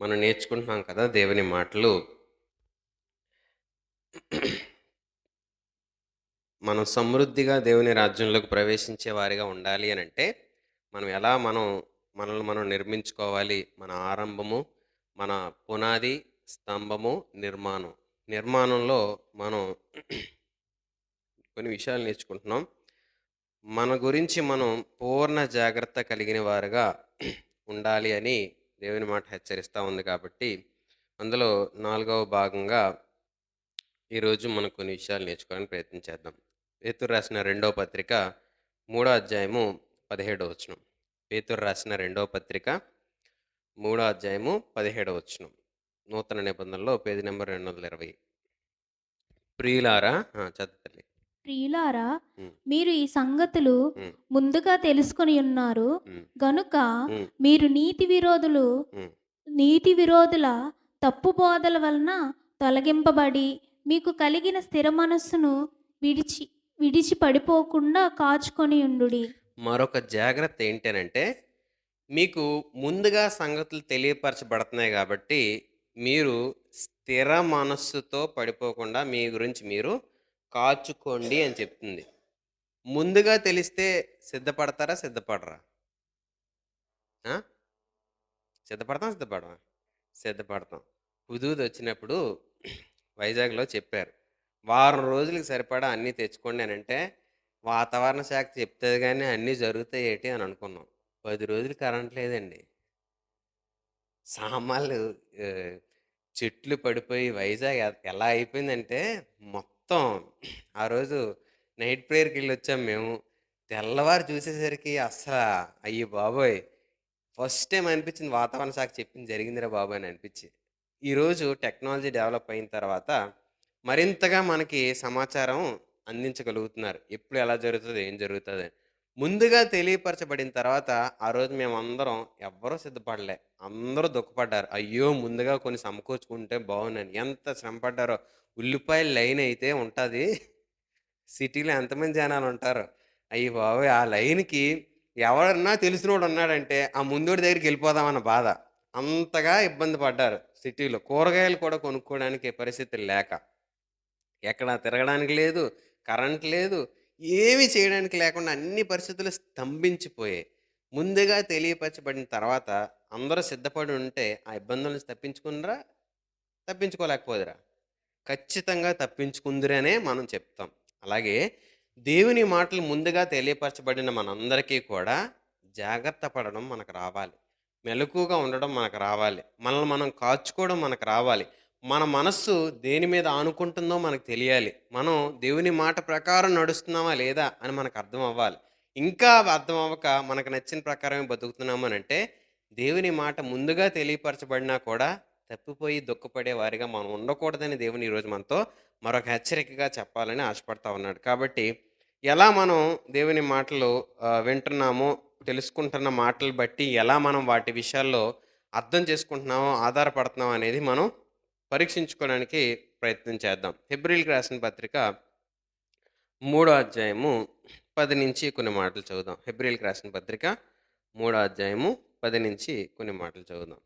మనం నేర్చుకుంటున్నాం కదా దేవుని మాటలు. మనం సమృద్ధిగా దేవుని రాజ్యంలోకి ప్రవేశించే వారిగా ఉండాలి అనంటే, మనం మనల్ని మనం నిర్మించుకోవాలి. మన ఆరంభము, మన పునాది, స్తంభము, నిర్మాణం. నిర్మాణంలో మనం కొన్ని విషయాలు నేర్చుకుంటున్నాం. మన గురించి మనం పూర్ణ జాగ్రత్త కలిగిన వారుగా ఉండాలి అని దేవుని మాట హెచ్చరిస్తా ఉంది కాబట్టి, అందులో 4వ భాగంగా ఈరోజు మనం కొన్ని విషయాలు నేర్చుకోవడానికి ప్రయత్నం చేద్దాం. పేతురు రాసిన రెండవ పత్రిక 3వ అధ్యాయము 17వ వచనం. పేతురు రాసిన రెండవ పత్రిక 3వ అధ్యాయము 17వ వచనం. నూతన నిబంధనలో పేజీ నెంబర్ 220. ప్రియులారా చదువు తల్లి. ప్రియులారా, ఉమ్, మీరు ఈ సంగతులు ఉమ్, ముందుగా తెలుసుకొని ఉన్నారు ఉమ్, గనుక ఉమ్, మీరు ఉమ్. నీతి విరోధుల తప్పు బోధల వలన తొలగింపబడి మీకు కలిగిన స్థిర మనస్సును విడిచి విడిచి పడిపోకుండా కాచుకొని ఉండుడి. మరొక జాగ్రత్త ఏంటనంటే, మీకు ముందుగా సంగతులు తెలియపరచబడుతున్నాయి కాబట్టి, మీరు స్థిర మనస్సుతో పడిపోకుండా మీ గురించి మీరు కాచుకోండి అని చెప్తుంది. ముందుగా తెలిస్తే సిద్ధపడతారా? సిద్ధపడరా? ఆ? సిద్ధపడతాం, సిద్ధపడమా? సిద్ధపడతాం. హుదూద్ వచ్చినప్పుడు వైజాగ్లో చెప్పారు, వారం రోజులకి సరిపడా అన్నీ తెచ్చుకోండి అని అంటే, వాతావరణ శాఖ చెప్తుంది కానీ అన్నీ జరుగుతాయి ఏంటి అని అనుకున్నాం. 10 రోజులు కరెంట్ లేదండి. సామాన్లు ఆ, చెట్లు పడిపోయి వైజాగ్ ఎలా అయిపోయిందంటే, మొత్తం ఆ రోజు నైట్ ప్రేయర్కి వెళ్ళి వచ్చాం మేము. తెల్లవారు చూసేసరికి అస్సలు అయ్యి బాబోయ్, ఫస్ట్ టైం అనిపించింది వాతావరణ శాఖ చెప్పింది జరిగిందిరా బాబు అని అనిపించి. ఈరోజు టెక్నాలజీ డెవలప్ అయిన తర్వాత మరింతగా మనకి సమాచారం అందించగలుగుతున్నారు, ఎప్పుడు ఎలా జరుగుతుంది, ఏం జరుగుతుంది అని. ముందుగా తెలియపరచబడిన తర్వాత ఆ రోజు మేమందరం ఎవ్వరూ సిద్ధపడలే. అందరూ దుఃఖపడ్డారు, అయ్యో ముందుగా కొన్ని సమకూర్చుకుంటే బాగుందని. ఎంత శ్రమపడ్డారో. ఉల్లిపాయల లైన్ అయితే ఉంటుంది, సిటీలో ఎంతమంది జనాలు ఉంటారు. అయ్యి బాబోయ్, ఆ లైన్కి ఎవరన్నా తెలిసినోడు ఉన్నాడంటే ఆ ముందోడి దగ్గరికి వెళ్ళిపోదామన్న బాధ. అంతగా ఇబ్బంది పడ్డారు సిటీలో. కూరగాయలు కూడా కొనుక్కోవడానికి పరిస్థితులు లేక, ఎక్కడ తిరగడానికి లేదు, కరెంట్ లేదు, ఏమీ చేయడానికి లేకుండా అన్ని పరిస్థితులు స్తంభించిపోయాయి. ముందుగా తెలియపరచబడిన తర్వాత అందరూ సిద్ధపడి ఉంటే ఆ ఇబ్బందుల నుంచి తప్పించుకున్నరా? తప్పించుకోలేకపోదురా? ఖచ్చితంగా తప్పించుకుందిరనే మనం చెప్తాం. అలాగే దేవుని మాటలు ముందుగా తెలియపరచబడిన మనందరికీ కూడా జాగ్రత్త పడడం మనకు రావాలి. మెలకువగా ఉండడం మనకు రావాలి. మనల్ని మనం కాచుకోవడం మనకు రావాలి. మన మనస్సు దేని మీద ఆనుకుంటుందో మనకు తెలియాలి. మనం దేవుని మాట ప్రకారం నడుస్తున్నామా లేదా అని మనకు అర్థం అవ్వాలి. ఇంకా అర్థం అవ్వక మనకు నచ్చిన ప్రకారమే బతుకుతున్నామనంటే, దేవుని మాట ముందుగా తెలియపరచబడినా కూడా తప్పిపోయి దుఃఖపడే వారిగా మనం ఉండకూడదని దేవుని ఈరోజు మనతో మరొక హెచ్చరికగా చెప్పాలని ఆశపడతా ఉన్నాడు. కాబట్టి ఎలా మనం దేవుని మాటలు వింటున్నామో, తెలుసుకుంటున్న మాటలు బట్టి ఎలా మనం వాటి విషయాల్లో అర్థం చేసుకుంటున్నామో, ఆధారపడుతున్నామో అనేది మనం పరీక్షించుకోవడానికి ప్రయత్నం చేద్దాం. హెబ్రీయులకు రాసిన పత్రిక 3వ అధ్యాయము 10 నుంచి కొన్ని మాటలు చదువుదాం. హెబ్రీయులకు రాసిన పత్రిక 3వ అధ్యాయము 10 నుంచి కొన్ని మాటలు చదువుదాం.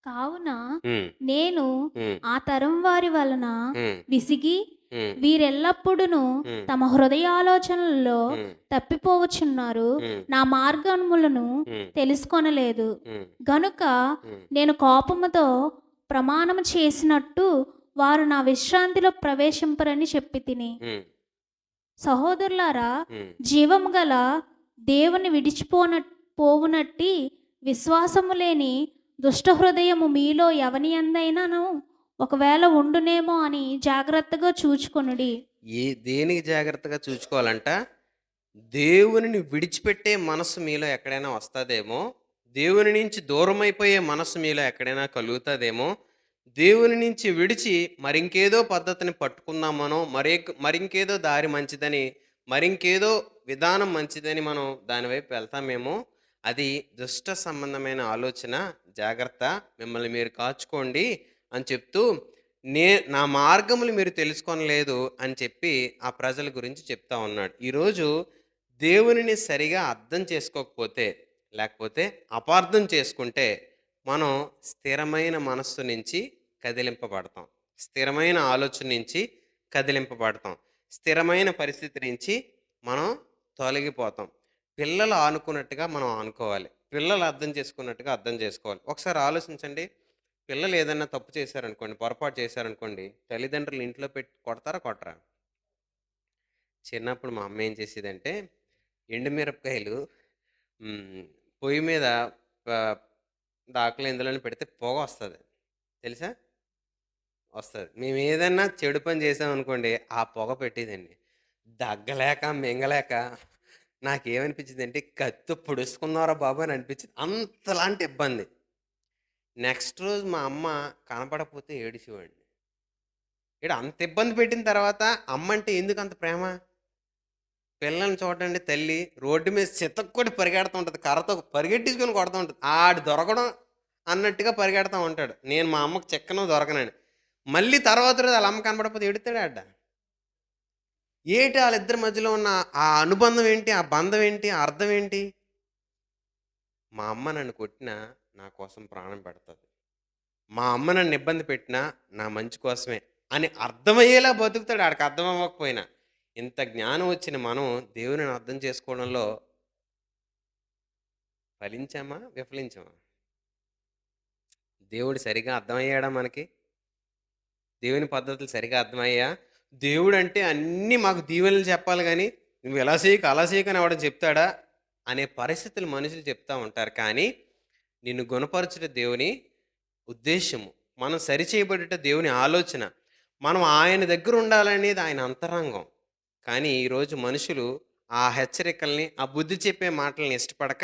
కావున హ్మ్. నేను హ్మ్. ఆ తరం వారి వలన హ్మ్. విసిగి హ్మ్. వీరెల్లప్పుడూ హ్మ్. తమ హృదయాలోచనలలో హ్మ్. తప్పిపోవచున్నారు, హ్మ్. నా మార్గములను హ్మ్. తెలుసుకొనలేదు. హ్మ్. గనుక హ్మ్. నేను కోపముతో ప్రమాణము చేసినట్టు వారు నా విశ్రాంతిలో ప్రవేశింపరని చెప్పి తిని. హ్మ్. సహోదరులారా, హ్మ్. జీవము గల దేవుని పోవునట్టి విశ్వాసము లేని దుష్ట హృదయము మీలో ఎవని యందైనను ఒకవేళ ఉండునేమో అని జాగ్రత్తగా చూచుకొనుడి. దేనికి జాగ్రత్తగా చూసుకోవాలంట? దేవునిని విడిచిపెట్టే మనస్సు మీలో ఎక్కడైనా వస్తదేమో, దేవుని నుంచి దూరమైపోయే మనస్సు మీలో ఎక్కడైనా కలుగుతదేమో, దేవుని నుంచి విడిచి మరింకేదో పద్ధతిని పట్టుకుందామనో, మరింకేదో దారి మంచిదని, మరింకేదో విధానం మంచిదని మనం దాని వైపు వెళ్తామేమో. అది దుష్ట సంబంధమైన ఆలోచన. జాగ్రత్త, మిమ్మల్ని మీరు కాచుకోండి అని చెప్తూ, నా మార్గములు మీరు తెలుసుకొనలేదు అని చెప్పి ఆ ప్రజల గురించి చెప్తా ఉన్నాడు. ఈరోజు దేవునిని సరిగా అర్థం చేసుకోకపోతే, లేకపోతే అపార్థం చేసుకుంటే, మనం స్థిరమైన మనస్సు నుంచి కదిలింపబడతాం. స్థిరమైన ఆలోచన నుంచి కదిలింపబడతాం. స్థిరమైన పరిస్థితి నుంచి మనం తొలగిపోతాం. పిల్లలు ఆనుకున్నట్టుగా మనం ఆనుకోవాలి. పిల్లలు అర్థం చేసుకున్నట్టుగా అర్థం చేసుకోవాలి. ఒకసారి ఆలోచించండి. పిల్లలు ఏదైనా తప్పు చేశారనుకోండి, పొరపాటు చేశారనుకోండి, తల్లిదండ్రులు ఇంట్లో పెట్టి కొడతారా? కొట్టరా? చిన్నప్పుడు మా అమ్మ ఏం చేసేదంటే, ఎండుమిరపకాయలు హ్మ్. పొయ్యి మీద ఆహ్, దాకలో ఇందులోనే పెడితే పొగొస్తది. తెలుసా? వస్తది. మేమేదన్నా చెడు పని చేశామనుకోండి, ఆ పొగ పెట్టేదండి. దగ్గలేక, మింగలేక నాకేమనిపించిందంటే, కత్తితో పొడుసుకుందాంరా బాబు అని అనిపించింది. అంతలాంటి ఇబ్బంది. నెక్స్ట్ రోజు మా అమ్మ కనపడకపోతే ఏడిసేవాడిని. అంత ఇబ్బంది పెట్టిన తర్వాత అమ్మంటే ఎందుకంత ప్రేమ? పిల్లల్ని చూడండి తల్లి రోడ్డు మీద చితక్కొట్టి పరిగెడుతూ ఉంటది. కర్రతో పరిగెట్టించుకొని కొడతా ఉంటది. ఆడు దొరకడం అన్నట్టుగా పరిగెడతా ఉంటాడు. నేను మా అమ్మకి చిక్కను దొరకనని. మళ్ళీ తర్వాత రోజు ఆళ్ళ అమ్మ కనపడకపోతే ఎడుత్తాడు ఆడ. ఏటి ఆళ్ళిద్దరి మధ్యలో ఉన్న ఆ అనుబంధం ఏంటి? ఆ బంధం ఏంటి? ఆ అర్థం ఏంటి? మా అమ్మ నన్ను కొట్టినా నా కోసం ప్రాణం పెడతది. మా అమ్మ నన్ను ఇబ్బంది పెట్టినా నా మంచి కోసమే అని అర్థమయ్యేలా బతుకుతాడు ఆడికి అర్థం అవ్వకపోయినా. ఇంత జ్ఞానం వచ్చిన మనం దేవునిని అర్థం చేసుకోవడంలో ఫలించామా? విఫలించామా? దేవుడు సరిగ్గా అర్థమయ్యాడా మనకి? దేవుని పద్ధతులు సరిగ్గా అర్థమయ్యాయా? దేవుడంటే అన్నీ మాకు దీవెనలు చెప్పాలి గానీ, నువ్వు ఇలా చేయకు, అలా చేయకు అని ఎవడైనా చెప్తాడా? అనే పరిస్థితులు మనుషులు చెప్తా ఉంటారు. కానీ, నిన్ను గుణపరచుట దేవుని ఉద్దేశ్యము. మనం సరిచేయబడుట దేవుని ఆలోచన. మనం ఆయన దగ్గర ఉండాలనేది ఆయన అంతరంగం. కానీ ఈరోజు మనుషులు ఆ హెచ్చరికల్ని, ఆ బుద్ధి చెప్పే మాటల్ని ఇష్టపడక,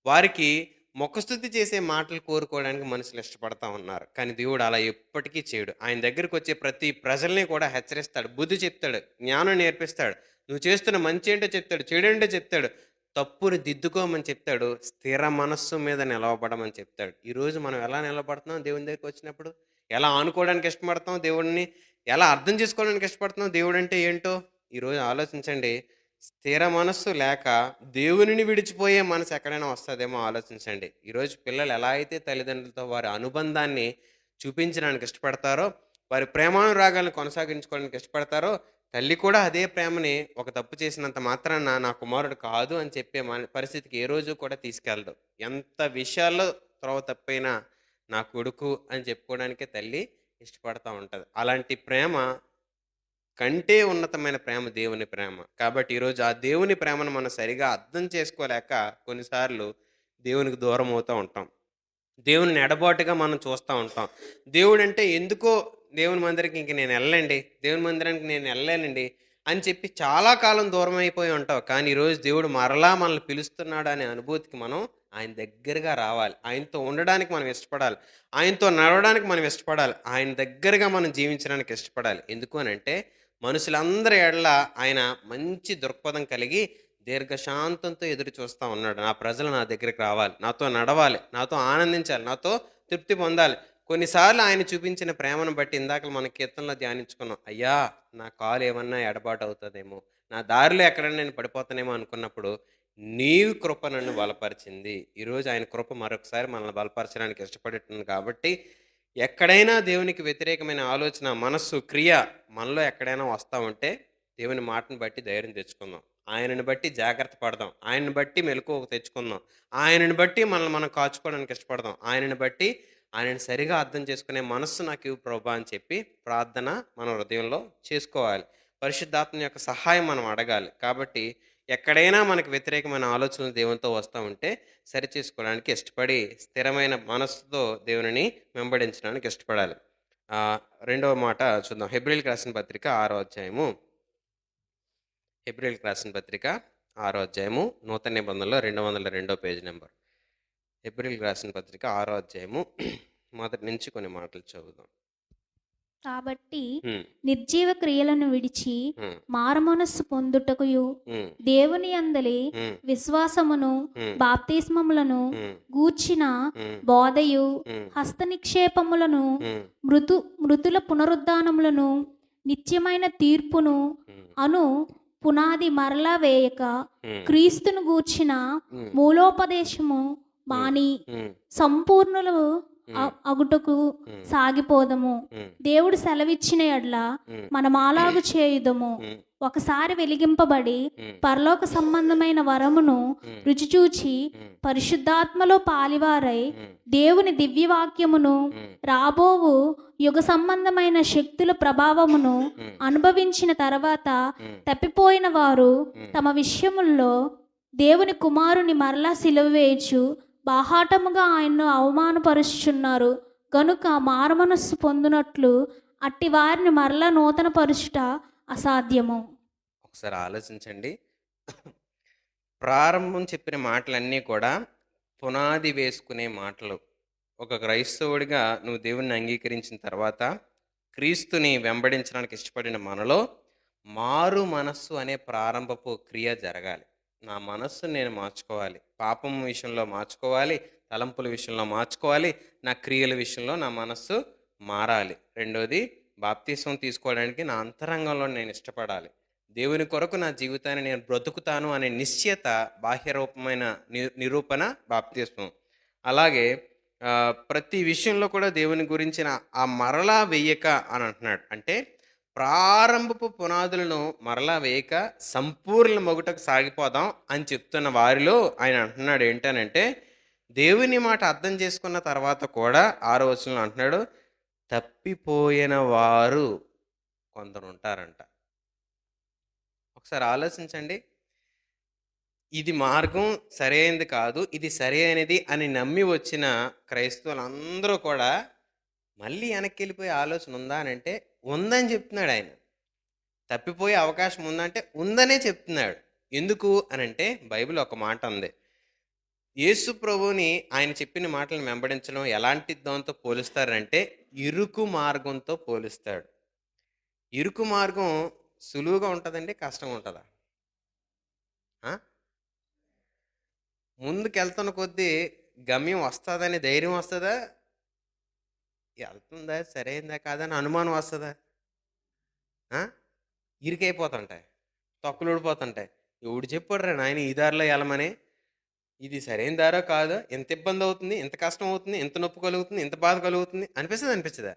వారికి ముఖస్తుతి చేసే మాటలు కోరుకోవడానికి మనుషులు ఇష్టపడతా ఉన్నారు. కానీ దేవుడు అలా ఎప్పటికీ చేయడు. ఆయన దగ్గరకొచ్చే ప్రతి ప్రజల్ని కూడా హెచ్చరిస్తాడు. బుద్ధి చెప్తాడు. జ్ఞానం నేర్పిస్తాడు. నువ్వు చేస్తున్న మంచి ఏంటో చెప్తాడు. చెడేంటో చెప్తాడు. తప్పుని దిద్దుకోమని చెప్తాడు. స్థిర మనస్సు మీద నిలవబడమని చెప్తాడు. ఈరోజు మనం ఎలా నిలబడుతున్నాం దేవుని దగ్గరికొచ్చినప్పుడు? ఎలా ఆనుకోవడానికి ఇష్టపడతాం దేవుడిని? ఎలా అర్థం చేసుకోవడానికి ఇష్టపడుతున్నాం దేవుడంటే ఏంటో? ఈరోజు ఆలోచించండి. స్థిర మనస్సు లేక దేవునిని విడిచిపోయే మనసు ఎక్కడైనా వస్తదేమో ఆలోచించండి. ఈరోజు పిల్లలు ఎలా అయితే తల్లిదండ్రులతో వారి అనుబంధాన్ని చూపించడానికి ఇష్టపడతారో, వారి ప్రేమానురాగాలను కొనసాగించుకోవడానికి ఇష్టపడతారో, తల్లి కూడా అదే ప్రేమని ఒక తప్పు చేసినంత మాత్రాన నా కుమారుడు కాదు అని చెప్పే పరిస్థితికి ఏ రోజు కూడా తీసుకెళ్ళదు. ఎంత విషయాల్లో త్రోవ తప్పైనా నా కొడుకు అని చెప్పుకోవడానికే తల్లి ఇష్టపడతా ఉంటది. అలాంటి ప్రేమ కంటే ఉన్నతమైన ప్రేమ దేవుని ప్రేమ. కాబట్టి ఈరోజు ఆ దేవుని ప్రేమను మనం సరిగా అర్థం చేసుకోలేక కొన్నిసార్లు దేవునికి దూరం అవుతూ ఉంటాం. దేవుని ఎడబాటుగా మనం చూస్తా ఉంటాం. దేవుడంటే ఎందుకో దేవుని మందిరానికి ఇంక నేను ఎళ్ళనండి. దేవుని మందిరానికి నేను ఎళ్ళలేనండి అని చెప్పి చాలా కాలం దూరం అయిపోయి ఉంటావు. కానీ ఈరోజు దేవుడు మరలా మనల్ని పిలుస్తున్నాడు అనే అనుభూతికి మనం ఆయన దగ్గరగా రావాలి. ఆయనతో ఉండడానికి మనం ఇష్టపడాలి. ఆయనతో నడవడానికి మనం ఇష్టపడాలి. ఆయన దగ్గరగా మనం జీవించడానికి ఇష్టపడాలి. ఎందుకు అనంటే మనుషులందరి ఎడల ఆయన మంచి దృక్పథం కలిగి దీర్ఘశాంతంతో ఎదురు చూస్తా ఉన్నాడు. నా ప్రజలు నా దగ్గరికి రావాలి. నాతో నడవాలి. నాతో ఆనందించాలి. నాతో తృప్తి పొందాలి. కొన్నిసార్లు ఆయన చూపించిన ప్రేమను బట్టి ఇందాక మన కీర్తనలో ధ్యానించుకున్నాం. అయ్యా! నా కాలు ఏమన్నా ఎడబాటు అవుతదేమో, నా దారిలో ఎక్కడైనా నేను పడిపోతానేమో అనుకున్నప్పుడు, నీ కృప నన్ను బలపరిచింది. ఈరోజు ఆయన కృప మరొకసారి మనల్ని బలపరచడానికి ఇష్టపడుతుంది కాబట్టి, ఎక్కడైనా దేవునికి వ్యతిరేకమైన ఆలోచన, మనస్సు, క్రియ మనలో ఎక్కడైనా వస్తా ఉంటే, దేవుని మాటను బట్టి ధైర్యం తెచ్చుకుందాం. ఆయనను బట్టి జాగ్రత్త పడదాం. ఆయనను బట్టి మెలకువ తెచ్చుకుందాం. ఆయనను బట్టి మనల్ని మనం కాచుకోవడానికి ఇష్టపడదాం. ఆయనను బట్టి ఆయనను సరిగా అర్థం చేసుకునే మనస్సు నాకివ్వు ప్రభా అని చెప్పి ప్రార్థన మన హృదయంలో చేసుకోవాలి. పరిశుద్ధాత్మ యొక్క సహాయం మనం అడగాలి. కాబట్టి ఎక్కడైనా మనకు వ్యతిరేకమైన ఆలోచనలు దేవునితో వస్తా ఉంటే సరిచేసుకోవడానికి ఇష్టపడి స్థిరమైన మనస్సుతో దేవునిని వెంబడించడానికి ఇష్టపడాలి. రెండవ మాట చూద్దాం. హెబ్రీయులకు రాసిన పత్రిక 6వ అధ్యాయము. హెబ్రీయులకు రాసిన పత్రిక 6వ అధ్యాయము నూతన నిబంధనలో 202 పేజీ నెంబర్. హెబ్రీయులకు రాసిన పత్రిక 6వ అధ్యాయము మొదటి నుంచి కొన్ని మాటలు చదువుదాం. కాబట్టి హ్మ్. నిర్జీవ క్రియలను విడిచి హ్మ్. మారుమనస్సు పొందుటకుయు హ్మ్. దేవుని యందలి హ్మ్. విశ్వాసమును హ్మ్. బాప్తిస్మములను హ్మ్. గూర్చిన హ్మ్. బోధయు హ్మ్. హస్త నిక్షేపములను హ్మ్. మృతుల పునరుద్ధానములను నిత్యమైన తీర్పును హ్మ్. అను పునాది మరలా వేయక హ్మ్. క్రీస్తును గూర్చిన హ్మ్. మూలోపదేశము హ్మ్. మాని హ్మ్. సంపూర్ణులు హ్మ్. అగుటకు హ్మ్. సాగిపోదము. హ్మ్. దేవుడు సెలవిచ్చిన యెడల హ్మ్. మనమాలాగు చేయుదము. హ్మ్. ఒకసారి వెలిగింపబడి హ్మ్. పరలోక సంబంధమైన వరమును హ్మ్. రుచిచూచి హ్మ్. పరిశుద్ధాత్మలో పాలివారై హ్మ్. దేవుని దివ్యవాక్యమును హ్మ్. రాబోవు యుగ సంబంధమైన శక్తుల ప్రభావమును హ్మ్. అనుభవించిన తర్వాత హ్మ్. తప్పిపోయిన వారు హ్మ్. తమ విషయముల్లో దేవుని కుమారుని మరలా సిలువ వేయచ్చు బాహాటముగా ఆయన్ను అవమానపరుచుచున్నారు. గనుక మారుమనస్సు పొందునట్లు అట్టి వారిని మరలా నూతన పరుచుట అసాధ్యము. ఒకసారి ఆలోచించండి. ప్రారంభం చెప్పిన మాటలన్నీ కూడా పునాది వేసుకునే మాటలు. ఒక క్రైస్తవుడిగా నువ్వు దేవుణ్ణి అంగీకరించిన తర్వాత, క్రీస్తుని వెంబడించడానికి ఇష్టపడిన మనలో మారు మనస్సు అనే ప్రారంభపు క్రియ జరగాలి. నా మనస్సుని నేను మార్చుకోవాలి. పాపం విషయంలో మార్చుకోవాలి. తలంపుల విషయంలో మార్చుకోవాలి. నా క్రియల విషయంలో నా మనస్సు మారాలి. రెండోది బాప్తిస్మం తీసుకోవడానికి నా అంతరంగంలో నేను ఇష్టపడాలి. దేవుని కొరకు నా జీవితాన్ని నేను బ్రతుకుతాను అనే నిశ్చయత బాహ్య రూపమైన నిరూపణ బాప్తిస్మం. అలాగే ప్రతి విషయంలో కూడా దేవుని గురించిన ఆ మరలా వెయ్యక అని అంటున్నాడు. అంటే ప్రారంభపు పునాదులను మరలా వేయక సంపూర్ణ మొగుటకు సాగిపోదాం అని చెప్తున్న వారిలో ఆయన అంటున్నాడు ఏంటనంటే, దేవుని మాట అర్థం చేసుకున్న తర్వాత కూడా 6వ వచనంలో అంటున్నాడు, తప్పిపోయిన వారు కొందరుంటారంట. ఒకసారి ఆలోచించండి. ఇది మార్గం సరైనది కాదు. ఇది సరైనది అని నమ్మి వచ్చిన క్రైస్తవులందరూ కూడా మళ్ళీ వెనక్కెళ్ళిపోయే ఆలోచన ఉందా అనంటే, ఉందని చెప్తున్నాడాయన. తప్పిపోయే అవకాశం ఉందంటే, ఉందనే చెప్తున్నాడు. ఎందుకు అనంటే, బైబిల్ ఒక మాట ఉంది. యేసు ప్రభువుని ఆయన చెప్పిన మాటలను వెంబడించడం ఎలాంటి దాంతో పోలుస్తారంటే, ఇరుకు మార్గంతో పోలుస్తాడు. ఇరుకు మార్గం సులువుగా ఉంటదండి? కష్టంగా ఉంటదా? ఆ! ముందుకెళ్తున్న కొద్దీ గమ్యం వస్తదని ధైర్యం వస్తదా? ఎళ్తుందా? సరైందా? కాదా? అని అనుమానం వస్తదా? ఆ! ఇరుకైపోతుంటాయి. తొక్కలూడిపోతుంటాయి. ఎవడు చెప్పాడురా నాయన ఈ దారిలో ఎళ్ళమని? ఇది సరైన దారో కాదో? ఎంత ఇబ్బందవుతుంది? ఎంత కష్టం అవుతుంది? ఎంత నొప్పి కలుగుతుంది? ఎంత బాధ కలుగుతుంది? అనిపిస్తదా? అనిపించదా?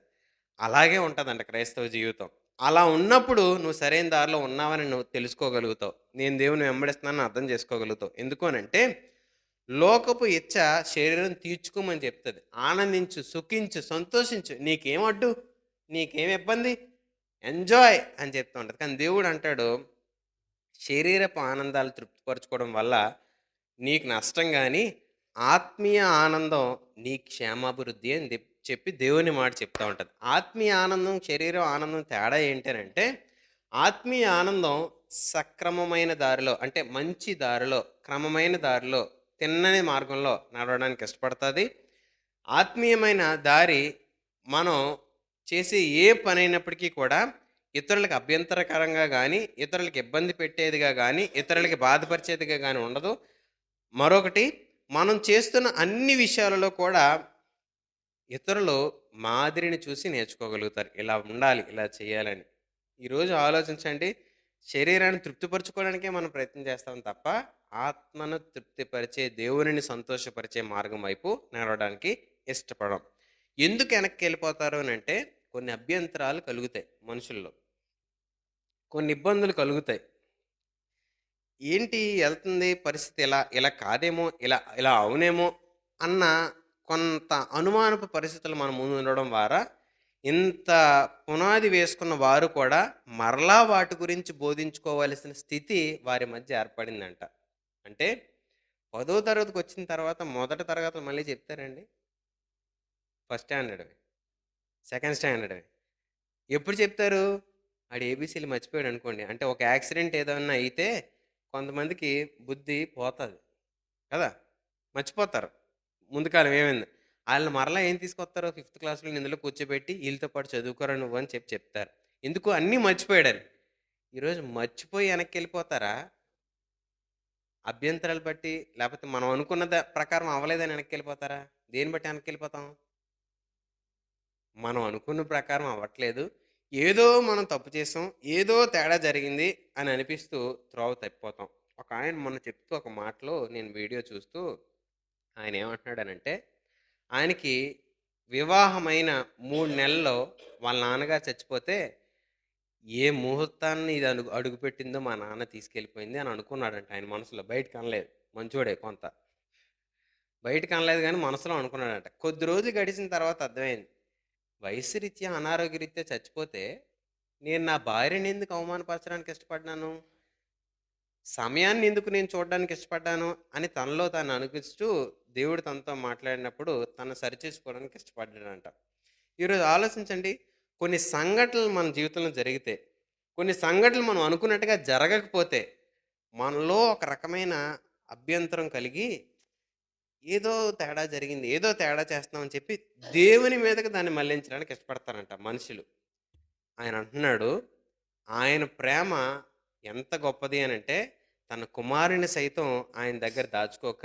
అలాగే ఉంటదంట క్రైస్తవ జీవితం. అలా ఉన్నప్పుడు నువ్వు సరైన దారిలో ఉన్నావని నువ్వు తెలుసుకోగలుగుతావు. నేను దేవుని వెంబడిస్తున్నానని అర్థం చేసుకోగలుగుతావు. ఎందుకు అనంటే, లోకపు ఇచ్చ శరీరం తీర్చుకోమని చెప్తది. ఆనందించు, సుఖించు, సంతోషించు. నీకేం అడ్డు? నీకేం ఇబ్బంది? ఎంజాయ్ అని చెప్తూ ఉంటది. కానీ దేవుడు అంటాడు, శరీరపు ఆనందాలు తృప్తిపరచుకోవడం వల్ల నీకు నష్టం గాని, ఆత్మీయ ఆనందం నీ క్షేమాభివృద్ధి అని చెప్పి దేవుని మాట చెప్తా ఉంటది. ఆత్మీయ ఆనందం, శరీరం ఆనందం తేడా ఏంటనంటే, ఆత్మీయ ఆనందం సక్రమమైన దారిలో అంటే మంచి దారిలో, క్రమమైన దారిలో, తిన్నని మార్గంలో నడవడానికి ఇష్టపడతది. ఆత్మీయమైన దారి మనం చేసే ఏ పనైనప్పటికీ కూడా ఇతరులకు అభ్యంతరకరంగా గానీ, ఇతరులకి ఇబ్బంది పెట్టేదిగా గానీ, ఇతరులకి బాధపరిచేదిగా గానీ ఉండదు. మరొకటి మనం చేస్తున్న అన్ని విషయాలలో కూడా ఇతరులు మాదిరిని చూసి నేర్చుకోగలుగుతారు. ఇలా ఉండాలి, ఇలా చేయాలని. ఈరోజు ఆలోచించండి. శరీరాన్ని తృప్తిపరచుకోవడానికే మనం ప్రయత్నం చేస్తాం తప్ప, ఆత్మను తృప్తిపరిచే, దేవునిని సంతోషపరిచే మార్గం వైపు నడవడానికి ఇష్టపడం. ఎందుకు వెనక్కెళ్ళిపోతారు అనంటే, కొన్ని అభ్యంతరాలు కలుగుతాయి మనుషుల్లో. కొన్ని ఇబ్బందులు కలుగుతాయి. ఏంటి ఎళ్తుంది పరిస్థితి ఇలా, ఇలా కాదేమో, ఇలా ఇలా అవునేమో అన్న కొంత అనుమానపు పరిస్థితులు మన ముందు ఉండడం ద్వారా, ఇంత పునాది వేసుకున్న వారు కూడా మరలా వాటి గురించి బోధించుకోవాల్సిన స్థితి వారి మధ్య ఏర్పడిందంట. అంటే 10వ తరగతికొచ్చిన తర్వాత మొదటి తరగతులు మళ్ళీ చెప్తారండి? ఫస్ట్ స్టాండర్డ్‌వి, సెకండ్ స్టాండర్డ్‌వి. ఎప్పుడు చెప్తారు? ఆడు ఏబీసీలు మర్చిపోయాడనుకోండి. అంటే ఒక యాక్సిడెంట్ ఏదన్నా అయితే కొంతమందికి బుద్ధి పోతది. కదా! మర్చిపోతారు. ముందు కాలం ఏమైంది. ఆళ్ళని మరలా ఏం తీసుకొస్తారు ఫిఫ్త్ క్లాస్‌లో ఇందులో కూర్చోబెట్టి ఈళ్ళతో పాటు చదువుకోరా నువ్వు అని చెప్తారు. ఎందుకు అన్నీ మర్చిపోయాడని. ఈరోజు మర్చిపోయి వెనక్కెళ్ళిపోతారా? అభ్యంతరాలు బట్టి లేపోతే మనం అనుకున్న ప్రకారం అవ్వలేదని వెనక్కెళ్ళిపోతారా? దేన్ని బట్టి వెనక్కెళ్ళిపోతాం? మనం అనుకున్న ప్రకారం అవ్వట్లేదు. ఏదో మనం తప్పు చేసాం. ఏదో తేడా జరిగింది అని అనిపిస్తూ త్రోవ తప్పిపోతాం. ఒకాయన మొన్న చెప్తూ ఒక మాటలో నేను వీడియో చూస్తూ ఆయన ఏమంటున్నాడనంటే, ఆయనకి వివాహమైన 3 నెలల్లో వాళ్ళ నాన్నగారు చచ్చిపోతే, ఏ ముహూర్తాన్ని ఇది అడుగుపెట్టిందో మా నాన్న తీసుకెళ్ళిపోయింది అని అనుకున్నాడంట ఆయన మనసులో. బయటికనలేదు. మంచోడే కొంత. బయటికనలేదు గానీ మనసులో అనుకున్నాడంట. కొద్ది రోజులు గడిచిన తర్వాత అర్థమైంది. వయస్సు రీత్యా, అనారోగ్య రీత్యా చచ్చిపోతే, నేను నా భార్యని ఎందుకు అవమానపరచడానికి ఇష్టపడ్డాను? సమయాన్ని ఎందుకు నేను చూడడానికి ఇష్టపడ్డాను అని తనలో తాను అనిపిస్తూ దేవుడు తనతో మాట్లాడినప్పుడు తను సరిచేసుకోవడానికి ఇష్టపడ్డాడంట. ఈరోజు ఆలోచించండి, కొన్ని సంఘటనలు మన జీవితంలో జరిగితే, కొన్ని సంఘటనలు మనం అనుకున్నట్టుగా జరగకపోతే, మనలో ఒక రకమైన అభ్యంతరం కలిగి ఏదో తేడా జరిగింది, ఏదో తేడా చేస్తున్నామని చెప్పి దేవుని మీదకి దాన్ని మళ్లించడానికి ఇష్టపడతారంట మనుషులు. ఆయన అంటున్నాడు, ఆయన ప్రేమ ఎంత గొప్పది అనంటే, తన కుమారుని సైతం ఆయన దగ్గర దాచుకోక,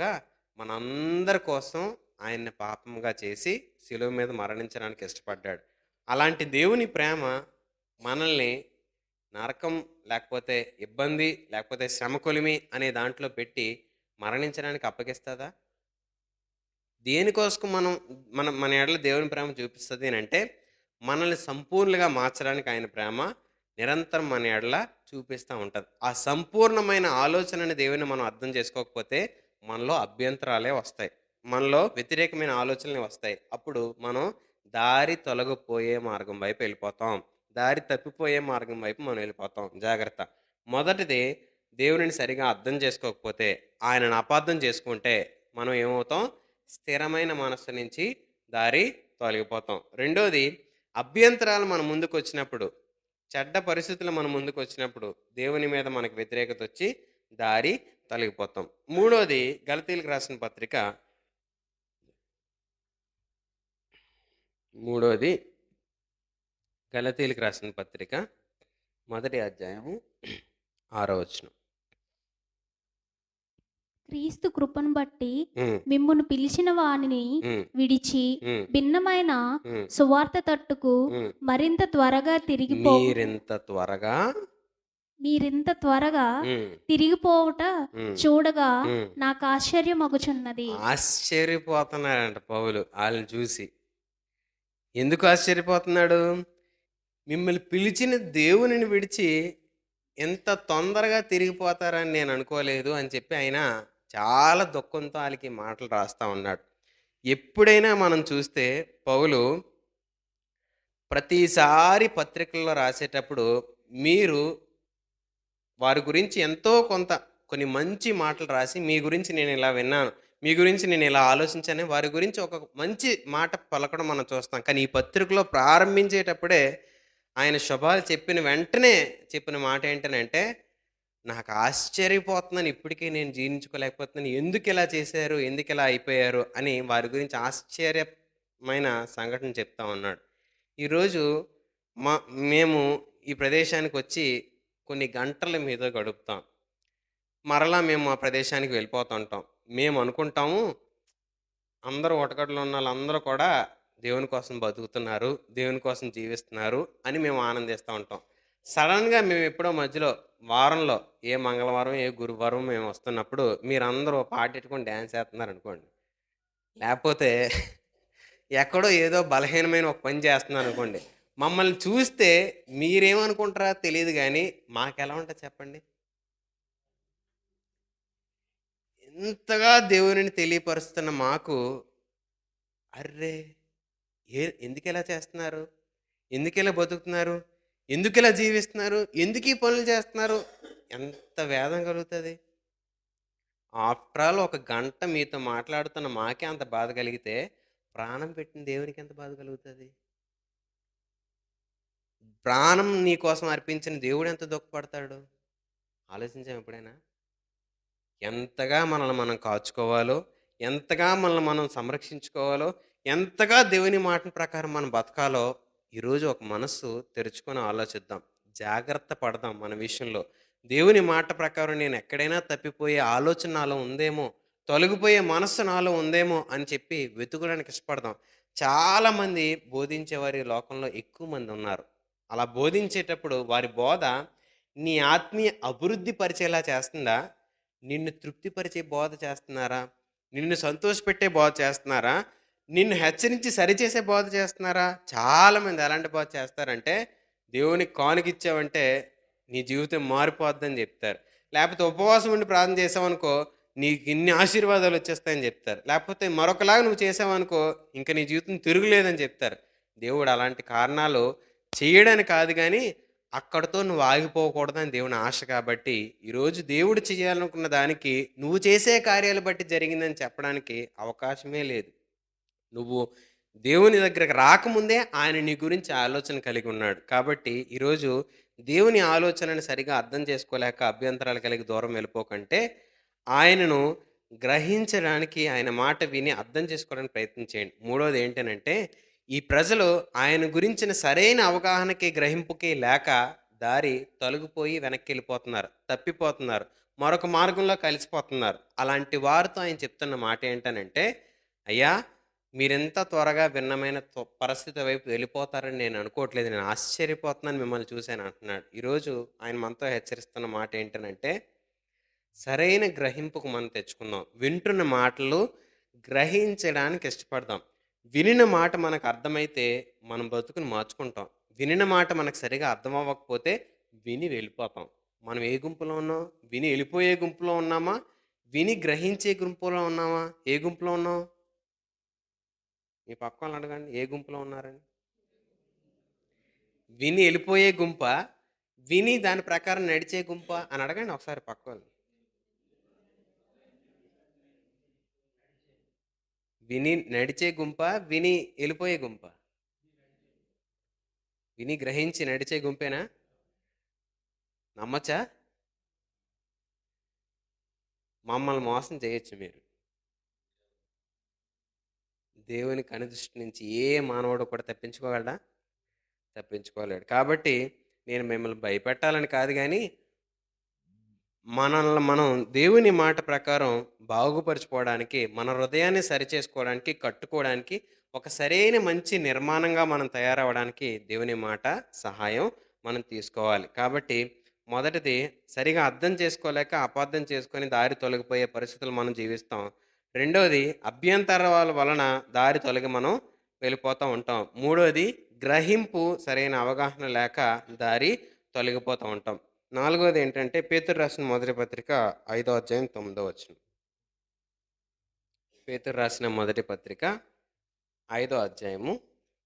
మనందరి కోసం ఆయన్ని పాపంగా చేసి, శిలువ మీద మరణించడానికి ఇష్టపడ్డాడు. అలాంటి దేవుని ప్రేమ మనల్ని నరకం, లేకపోతే ఇబ్బంది, లేకపోతే శ్రమ కొలిమి అనే దాంట్లో పెట్టి మరణించడానికి అప్పగిస్తదా? దేనికోసం మనం మన మన ఎడల దేవుని ప్రేమ చూపిస్తది అనంటే, మనల్ని సంపూర్ణంగా మార్చడానికి ఆయన ప్రేమ నిరంతరం మన ఎడల చూపిస్తా ఉంటది. ఆ సంపూర్ణమైన ఆలోచనని దేవుని మనం అర్థం చేసుకోకపోతే, మనలో అభ్యంతరాలే వస్తాయి. మనలో వ్యతిరేకమైన ఆలోచనలే వస్తాయి. అప్పుడు మనం దారి తొలగిపోయే మార్గం వైపు వెళ్ళిపోతాం. దారి తప్పిపోయే మార్గం వైపు మనం వెళ్ళిపోతాం. జాగ్రత్త. మొదటిది, దేవునిని సరిగా అర్థం చేసుకోకపోతే, ఆయనను అపార్థం చేసుకుంటే, మనం ఏమవుతాం? స్థిరమైన మనస్సు నుంచి దారి తొలగిపోతాం. రెండోది, అభ్యంతరాలు మన ముందుకొచ్చినప్పుడు, చెడ్డ పరిస్థితులు మన ముందుకొచ్చినప్పుడు, దేవుని మీద మనకు వ్యతిరేకత వచ్చి దారి తొలగిపోతాం. మూడోది, గలతీయులకు రాసిన పత్రిక మూడోది గలతీయులకు రాసిన పత్రిక మొదటి అధ్యాయము 6వ వచనం. క్రీస్తు కృపను బట్టి హ్మ్. మిమ్మును పిలిచిన వానిని హ్మ్. విడిచి హ్మ్. భిన్నమైన హ్మ్. సువార్త తట్టుకు హ్మ్. మరింత త్వరగా మీరింత త్వరగా హ్మ్. తిరిగిపోవుట హ్మ్. చూడగా హ్మ్. నాకు ఆశ్చర్యమగుచున్నది. ఆశ్చర్యపోతున్నాడంట పౌలు ఆళ్ళని చూసి. ఎందుకు ఆశ్చర్యపోతున్నాడు? మిమ్మల్ని పిలిచిన దేవునిని విడిచి ఎంత తొందరగా తిరిగిపోతారని నేను అనుకోలేదు అని చెప్పి ఆయన చాలా దుఃఖంతో ఆళ్ళకి మాటలు రాస్తా ఉన్నాడు. ఎప్పుడైనా మనం చూస్తే పౌలు ప్రతిసారి పత్రికల్లో రాసేటప్పుడు మీరు వారి గురించి ఎంతో కొంత కొన్ని మంచి మాటలు రాసి, మీ గురించి నేను ఇలా విన్నాను, మీ గురించి నేను ఇలా ఆలోచించాను, వారి గురించి ఒక మంచి మాట పలకడం మనం చూస్తాం. కానీ ఈ పత్రికలో ప్రారంభించేటప్పుడే ఆయన శుభాలు చెప్పిన వెంటనే చెప్పిన మాట ఏంటనంటే, నాకు ఆశ్చర్యపోతున్నాను, ఇప్పటికీ నేను జీర్ణించుకోలేకపోతున్నాను. ఎందుకు ఇలా చేశారు? ఎందుకు ఇలా అయిపోయారు? అని వారి గురించి ఆశ్చర్యమైన సంఘటన చెప్తా ఉన్నాడు. ఈరోజు మా మేము ఈ ప్రదేశానికొచ్చి కొన్ని గంటలు మీతో గడుపుతాం. మరలా మేము మా ప్రదేశానికి వెళ్ళిపోతుంటాం. మేము అనుకుంటాము, అందరూ ఒకటిగడలో ఉన్నోళ్ళందరూ కూడా దేవుని కోసం బతుకుతున్నారు, దేవుని కోసం జీవిస్తున్నారు అని మేము ఆనందిస్తా ఉంటాం. సడెన్‌గా మేము ఎప్పుడో మధ్యలో వారంలో ఏ మంగళవారం, ఏ గురువారం మేము వస్తున్నప్పుడు మీరందరూ ఓ పాటెట్టుకొని డాన్స్ ఏత్తన్నారనుకోండి. లేపోతే ఎక్కడో ఏదో బలహీనమైన ఒక పని చేస్తున్నారనుకోండి. మమ్మల్ని చూస్తే మీరేమనుకుంటారో తెలీదు గానీ, మాకెలా ఉంటది చెప్పండి? ఇంతగా దేవునిని తెలియపరుస్తున్న మాకు, అర్రే! ఎందుకిలా చేస్తున్నారు? ఎందుకిలా బతుకుతున్నారు? ఎందుకిలా జీవిస్తున్నారు? ఎందుకీ పనులు చేస్తున్నారు? ఎంత వేదన కలుగుతది. ఆఫ్టర్ ఆల్ ఒక గంట మీతో మాట్లాడుతున్న మాకే అంత బాధ కలిగితే, ప్రాణం పెట్టిన దేవునికి ఎంత బాధ కలుగుతది? ప్రాణం నీ కోసం అర్పించిన దేవుడెంత దుఃఖపడతాడు? ఆలోచించామా ఎప్పుడైనా? ఎంతగా మనల్ని మనం కాచుకోవాలో, ఎంతగా మనల్ని మనం సంరక్షించుకోవాలో, ఎంతగా దేవుని మాట ప్రకారం మనం బతకాలో, ఈరోజు ఒక మనస్సు తెరుచుకొని ఆలోచిద్దాం. జాగ్రత్త పడదాం మన విషయంలో. దేవుని మాట ప్రకారం నేను ఎక్కడైనా తప్పిపోయే ఆలోచన నాలో ఉందేమో, తొలగిపోయే మనస్సు నాలో ఉందేమో అని చెప్పి వెతుకడానికి ఇష్టపడదాం. చాలామంది బోధించేవారు ఈ లోకంలో ఎక్కువ మంది ఉన్నారు. అలా బోధించేటప్పుడు వారి బోధ నీ ఆత్మీయ అభివృద్ధి పరిచేలా చేస్తుందా? నిన్ను తృప్తిపరిచే బోధ చేస్తున్నారా? నిన్ను సంతోషపెట్టే బోధ చేస్తున్నారా? నిన్ను హెచ్చరించి సరిచేసే బోధ చేస్తున్నారా? చాలామంది ఎలాంటి బోధ చేస్తారంటే, దేవునికి కానుకిచ్చావంటే నీ జీవితం మారిపోద్దని జెప్తారు. లేపోతే ఉపవాసం ఉండి ప్రార్థన చేశావనుకో, నీకిన్ని ఆశీర్వాదాలొచ్చేస్తాయని జెప్తారు. లేకపోతే మరొకలాగా నువ్వు చేశావనుకో, ఇంక నీ జీవితం తిరుగులేదని జెప్తారు. దేవుడు అలాంటి కారణాలు చెయ్యడని కాదు గానీ, అక్కడితో నువ్వు ఆగిపోకూడదని దేవుని ఆశ కాబట్టి, ఈరోజు దేవుడు చేయాలనుకున్న దానికి నువ్వు చేసే కార్యాలు బట్టి జరిగిందని చెప్పడానికి అవకాశమే లేదు. నువ్వు దేవుని దగ్గరికి రాకముందే ఆయన నీ గురించి ఆలోచన కలిగి ఉన్నాడు. కాబట్టి ఈరోజు దేవుని ఆలోచనని సరిగ్గా అర్థం చేసుకోలేక అభ్యంతరాలు కలిగి దూరం వెళ్ళిపోకంటే, ఆయనను గ్రహించడానికి ఆయన మాట విని అర్థం చేసుకోవడానికి ప్రయత్నం చేయండి. మూడోది ఏంటనంటే, ఈ ప్రజలు ఆయన గురించిన సరైన అవగాహనకి, గ్రహింపుకి లేక దారి తొలగిపోయి వెనక్కెళ్ళిపోతున్నారు. తప్పిపోతున్నారు. మరొక మార్గంలో కలిసిపోతున్నారు. అలాంటి వారితో ఆయన చెప్తున్న మాట ఏంటనంటే, అయ్యా! మీరింత త్వరగా భిన్నమైన పరిస్థితి వైపు వెళ్ళిపోతారని నేను అనుకోవట్లేదు. నేను ఆశ్చర్యపోతున్నాను మిమ్మల్ని చూసాను అంటున్నాడు. ఈరోజు ఆయన మనతో హెచ్చరిస్తున్న మాట ఏంటనంటే, సరైన గ్రహింపుకు మనం తెచ్చుకుందాం. వింటున్న మాటలు గ్రహించడానికి ఇష్టపడదాం. వినిన మాట మనకు అర్థమైతే మనం బతుకుని మార్చుకుంటాం. వినిన మాట మనకు సరిగా అర్థం అవ్వకపోతే విని వెళ్ళిపోతాం. మనం ఏ గుంపులో ఉన్నాం? విని వెళ్ళిపోయే గుంపులో ఉన్నామా? విని గ్రహించే గుంపులో ఉన్నామా? ఏ గుంపులో ఉన్నాం? మీ పక్కోళ్ళని అడగండి. ఏ గుంపులో ఉన్నారని? విని ఎళ్ళిపోయే గుంపా? విని దాని ప్రకారం నడిచే గుంపా? అని అడగండి ఒకసారి పక్కోళ్ళని. విని నడిచే గుంపా? విని ఎళ్ళిపోయే గుంపా? విని గ్రహించి నడిచే గుంపేనా? నమ్మచ్చా? మమ్మల్ని మోసం చేయొచ్చు మీరు. దేవుని కనుదృష్టి నుంచి ఏ మానవుడు కూడా తప్పించుకోగలడా? తప్పించుకోలేడు. కాబట్టి నేను మిమ్మల్ని భయపెట్టాలని కాదు గానీ, మనల్ని మనం దేవుని మాట ప్రకారం బాగుపరుచుకోవడానికి, మన హృదయాన్ని సరిచేసుకోవడానికి, కట్టుకోవడానికి, ఒక సరైన మంచి నిర్మాణంగా మనం తయారవ్వడానికి దేవుని మాట సహాయం మనం తీసుకోవాలి. కాబట్టి మొదటిది సరిగా అర్థం చేసుకోలేక అపార్థం చేసుకొని దారి తొలగిపోయే పరిస్థితులు మనం జీవిస్తాం. రెండోది అభ్యంతరాల వలన దారి తొలగి మనం వెళ్ళిపోతూ ఉంటాం. మూడోది గ్రహింపు సరైన అవగాహన లేక దారి తొలగిపోతూ ఉంటాం. నాలుగోది ఏంటంటే పేతురు రాసిన మొదటి పత్రిక 5వ అధ్యాయం 9వ వచనం. పేతురు రాసిన మొదటి పత్రిక 5వ అధ్యాయము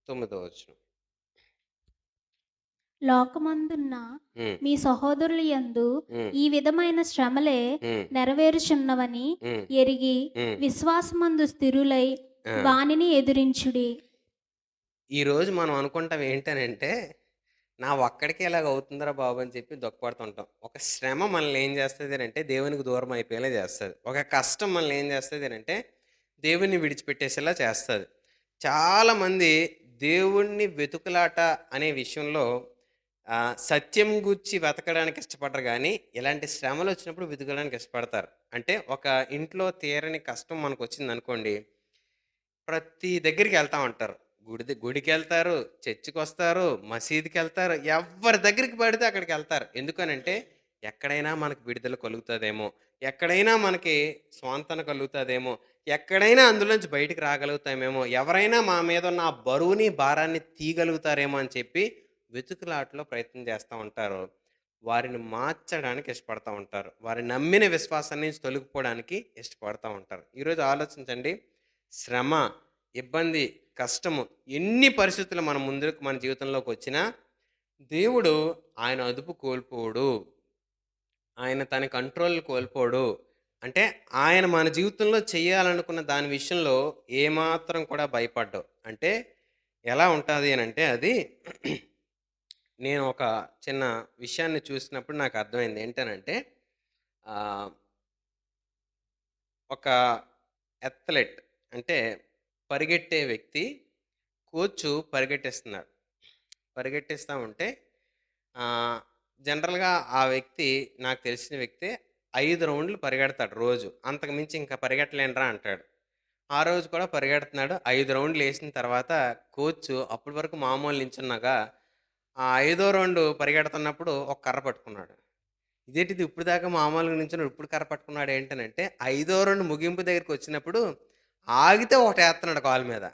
9వ వచనం. లోకమందున్న హ్మ్. మీ సహోదరుల యందు హ్మ్. ఈ విధమైన శ్రమలే హ్మ్. నెరవేరుచున్నవని హ్మ్. ఎరిగి హ్మ్. విశ్వాసమందు స్థిరులై ఆ! వానిని ఎదురించుడి. ఈరోజు మనం అనుకుంటాం ఏంటనంటే, నా ఒక్కడికే ఇలాగ అవుతుందిరా బాబు అని చెప్పి దుఃఖపడుతుంటాం. ఒక శ్రమ మనల్ని ఏం చేస్తదనంటే, దేవునికి దూరం అయిపోయేలా చేస్తది. ఒక కష్టం మనల్ని ఏం చేస్తదనంటే, దేవుడిని విడిచిపెట్టేసేలా చేస్తది. చాలామంది దేవుడిని వెతుకులాట అనే విషయంలో సత్యం గూర్చి వెతకడానికి ఇష్టపడరు గానీ, ఇలాంటి శ్రమలొచ్చినప్పుడు వెతకడానికి ఇష్టపడతారు. అంటే ఒక ఇంట్లో తీరని కష్టం మనకొచ్చిందనుకోండి, ప్రతి దగ్గరికెళ్తా ఉంటారు. గుడికెళ్తారు, చర్చికొస్తారు, మసీదుకెళ్తారు. ఎవ్వరి దగ్గరికి పడితే అక్కడికెళ్తారు. ఎందుకనంటే, ఎక్కడైనా మనకు విడుదల కలుగుతదేమో, ఎక్కడైనా మనకి స్వాంతన కలుగుతదేమో, ఎక్కడైనా అందులోంచి బయటికి రాగలుగుతామేమో, ఎవరైనా మా మీదున్న ఆ బరువుని, భారాన్ని తీయగలుగుతారేమో అని చెప్పి వెతుకులాటలో ప్రయత్నం చేస్తా ఉంటారు. వారిని మార్చడానికి ఇష్టపడతా ఉంటారు. వారి నమ్మిన విశ్వాసం నుంచి తొలగిపోవడానికి ఇష్టపడతా ఉంటారు. ఈరోజు ఆలోచించండి. శ్రమ, ఇబ్బంది, కష్టము ఎన్ని పరిస్థితులు మన జీవితంలోకొచ్చినా దేవుడు ఆయన అదుపు కోల్పోడు. ఆయన తన కంట్రోల్ కోల్పోడు. అంటే ఆయన మన జీవితంలో చేయాలనుకున్న దాని విషయంలో ఏమాత్రం కూడా భయపడ్డు. అంటే ఎలా ఉంటది అనంటే అది నేను ఒక చిన్న విషయాన్ని చూసినప్పుడు నాకు అర్థమైంది. ఏంటనంటే ఆహ్, ఒక అథ్లెట్ అంటే పరిగెట్టే వ్యక్తి కోచు పరిగెట్టిస్తున్నాడు. పరిగెట్టిస్తా ఉంటే ఆహ్, జనరల్‌గా ఆ వ్యక్తి నాకు తెలిసిన వ్యక్తే 5 రౌండ్లు పరిగెడతాడు రోజు. అంతకు మించి ఇంకా పరిగెట్టలేనురా అంటాడు. ఆ రోజు కూడా పరిగెడుతున్నాడు. 5 రౌండ్‌లేసిన తర్వాత కోచు అప్పటి వరకు మామూలు నించున్నాగా ఆ ఐదో రౌండు పరిగెడుతున్నప్పుడు ఒక కర్ర పట్టుకున్నాడు. ఇదేంటిది ఇప్పుడు దాకా మామూలుగా నించున్నాడు ఇప్పుడు కర్ర పట్టుకున్నాడు ఏంటనంటే, ఐదో రౌండ్ ముగింపు దగ్గరికి వచ్చినప్పుడు ఆగితే ఒకటేత్తన్నాడు కాలు మీద.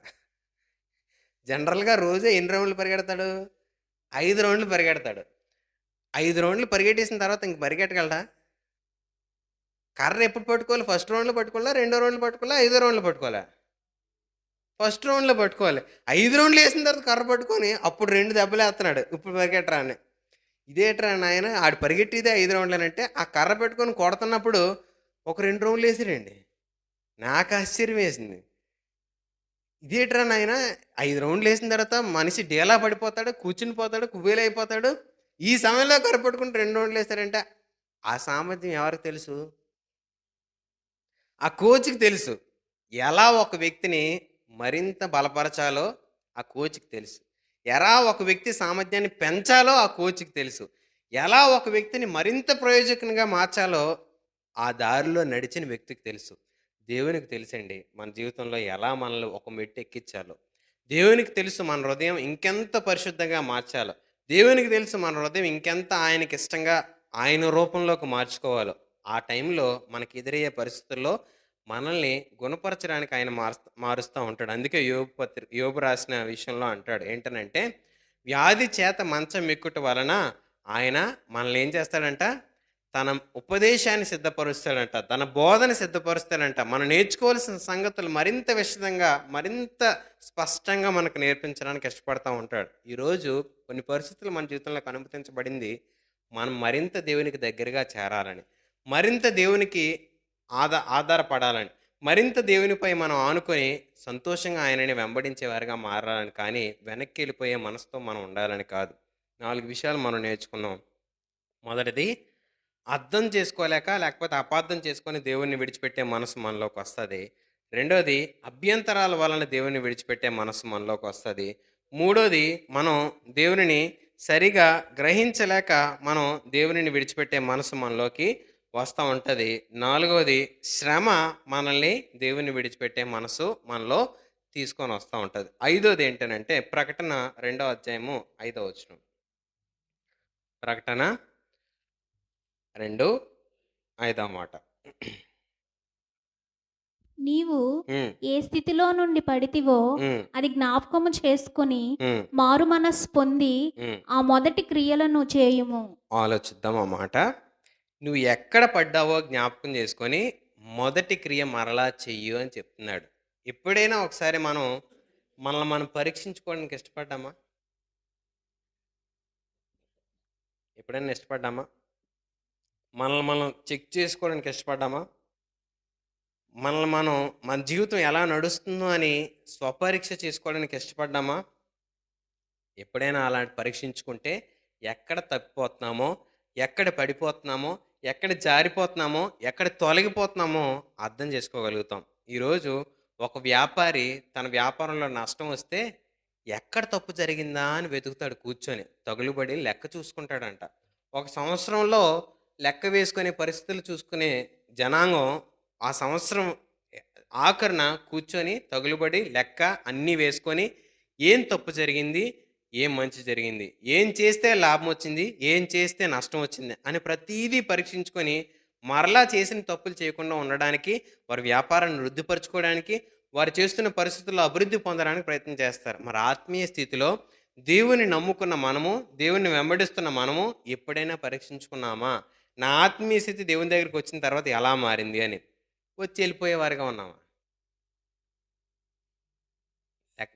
జనరల్‌గా రోజు ఎన్ని రౌండ్లు పరిగెడతాడు? 5 రౌండ్లు పరిగెడతాడు. 5 రౌండ్లు పరిగెట్టేసిన తర్వాత ఇంక పరిగెట్టగలడా? కర్ర ఎప్పుడు పట్టుకోవాలి? ఫస్ట్ రౌండ్‌లో పట్టుకోవాలా? రెండో రౌండ్‌లో పట్టుకోవాలా? ఐదో రౌండ్‌లో పట్టుకోవాలా? ఫస్ట్ రౌండ్‌లో పట్టుకోవాలి. 5 రౌండ్‌లు ఏసిన తర్వాత కర్ర పట్టుకొని అప్పుడు 2 దెబ్బలేత్తన్నాడు. ఇప్పుడు పరిగెట్టరా అని. ఇదేట్రా నాయన ఆడు పరిగెట్టేదే 5 రౌండ్‌లేనంటే, ఆ కర్ర పెట్టుకొని కొడతన్నప్పుడు ఒక 2 రౌండ్‌లు ఏసాడండి. నాకు ఆశ్చర్యమేసింది. ఇదేట్రా నాయనా 5 రౌండ్‌లు ఏసిన తర్వాత మనిషి డీలా పడిపోతాడు, కూర్చుని పోతాడు, కుబేలయిపోతాడు. ఈ సమయంలో కర్ర పట్టుకొని 2 రౌండ్‌లు ఏసాడంటే, ఆ సామర్థ్యం ఎవరికి తెలుసు? ఆ కోచ్‌కి తెలుసు. ఎలా ఒక వ్యక్తిని మరింత బలపరచాలో ఆ కోచ్‌కి తెలుసు. ఎలా ఒక వ్యక్తి సామర్థ్యాన్ని పెంచాలో ఆ కోచ్‌కి తెలుసు. ఎలా ఒక వ్యక్తిని మరింత ప్రయోజకునిగా మార్చాలో ఆ దారిలో నడిచిన వ్యక్తికి తెలుసు. దేవునికి తెలుసండి మన జీవితంలో ఎలా మనల్ని ఒక మెట్టు ఎక్కించాలో. దేవునికి తెలుసు మన హృదయం ఇంకెంత పరిశుద్ధంగా మార్చాలో. దేవునికి తెలుసు మన హృదయం ఇంకెంత ఆయనకిష్టంగా ఆయన రూపంలోకి మార్చుకోవాలో. ఆ టైంలో మనకి ఎదురయ్యే పరిస్థితుల్లో మనల్ని గుణపరచడానికి ఆయన మారుస్తా ఉంటాడు. అందుకే యోబు రాసిన విషయంలో అంటాడు. ఏంటనంటే, వ్యాధి చేత మంచం ఎక్కుట వలన ఆయన మనల్ని ఏం చేస్తాడంట? తన ఉపదేశాన్ని సిద్ధపరుస్తాడంట. తన బోధన సిద్ధపరుస్తాడంట. మనం నేర్చుకోవాల్సిన సంగతులు మరింత విశదంగా, మరింత స్పష్టంగా మనకు నేర్పించడానికి ఇష్టపడతా ఉంటాడు. ఈరోజు కొన్ని పరిస్థితులు మన జీవితంలోకి అనుమతించబడింది. మనం మరింత దేవునికి దగ్గరగా చేరాలని. మరింత దేవునికి ఆధారపడాలని. మరింత దేవునిపై మనం ఆనుకొని సంతోషంగా ఆయనని వెంబడించేవారుగా మారాలని కానీ, వెనక్కి వెళ్ళిపోయే మనసుతో మనం ఉండాలని కాదు. 4 విషయాలు మనం నేర్చుకున్నాం. మొదటిది అర్థం చేసుకోలేక లేకపోతే అపార్థం చేసుకొని దేవుణ్ణి విడిచిపెట్టే మనసు మనలోకి వస్తుంది. రెండోది అభ్యంతరాల వలన దేవుని విడిచిపెట్టే మనసు మనలోకి వస్తుంది. మూడోది మనం దేవునిని సరిగా గ్రహించలేక మనం దేవునిని విడిచిపెట్టే మనసు మనలోకి వస్తూ ఉంటుంది. నాలుగవది శ్రమ మనల్ని దేవుని విడిచిపెట్టే మనసు మనలో తీసుకొని వస్తూ ఉంటుంది. ఐదోది ఏంటనంటే ప్రకటన 2వ అధ్యాయము 5వ వచనం. ప్రకటన 2, 5వ మాట. నీవు హ్మ్. ఏ స్థితిలో నుండి పడితివో హ్మ్. అది జ్ఞాపకము చేసుకొని హ్మ్. మారు మనస్సు పొంది హ్మ్. ఆ మొదటి క్రియలను చేయుము. ఆలోచిద్దాం ఆ మాట. నువ్వు ఎక్కడ పడ్డావో జ్ఞాపకం చేసుకొని మొదటి క్రియ మరలా చెయ్యు అని చెప్తున్నాడు. ఎప్పుడైనా ఒకసారి మనల్ని మనం పరీక్షించుకోవడానికి ఇష్టపడ్డామా? ఎప్పుడైనా ఇష్టపడ్డామా? మనల్ని మనం చెక్ చేసుకోవడానికి ఇష్టపడ్డామా? మనల్ని మనం మన జీవితం ఎలా నడుస్తుందో అని స్వపరీక్ష చేసుకోవడానికి ఇష్టపడ్డామా? ఎప్పుడైనా అలాంటి పరీక్షించుకుంటే ఎక్కడ తప్పిపోతున్నామో, ఎక్కడ పడిపోతున్నామో, ఎక్కడ జారిపోతున్నామో, ఎక్కడ తొలగిపోతున్నామో అర్థం చేసుకోగలుగుతాం. ఈరోజు ఒక వ్యాపారి తన వ్యాపారంలో నష్టం వస్తే ఎక్కడ తప్పు జరిగిందా అని వెతుకుతాడు కూర్చొని. తగులుబడి లెక్క చూసుకుంటాడంట. ఒక సంవత్సరంలో లెక్క వేసుకునే పరిస్థితులు చూసుకునే జనాంగం ఆ సంవత్సరం ఎ ఆఖరున కూర్చొని తగులుబడి లెక్క అన్నీ వేసుకొని ఏం తప్పు జరిగింది? ఏం మంచి జరిగింది? ఏం చేస్తే లాభం వచ్చింది? ఏం చేస్తే నష్టం వచ్చింది? అని ప్రతీదీ పరీక్షించుకొని, మరలా చేసిన తప్పులు చేయకుండా ఉండడానికి, వారి వ్యాపారాన్ని వృద్ధిపరచుకోవడానికి, వారు చేస్తున్న పరిస్థితుల్లో అభివృద్ధి పొందడానికి ప్రయత్నం చేస్తారు. మరి ఆత్మీయ స్థితిలో దేవుని నమ్ముకున్న మనము, దేవుణ్ణి వెంబడిస్తున్న మనము ఎప్పుడైనా పరీక్షించుకున్నామా? నా ఆత్మీయ స్థితి దేవుని దగ్గరికి వచ్చిన తర్వాత ఎలా మారింది అని. వచ్చి వెళ్ళిపోయేవారుగా ఉన్నామా?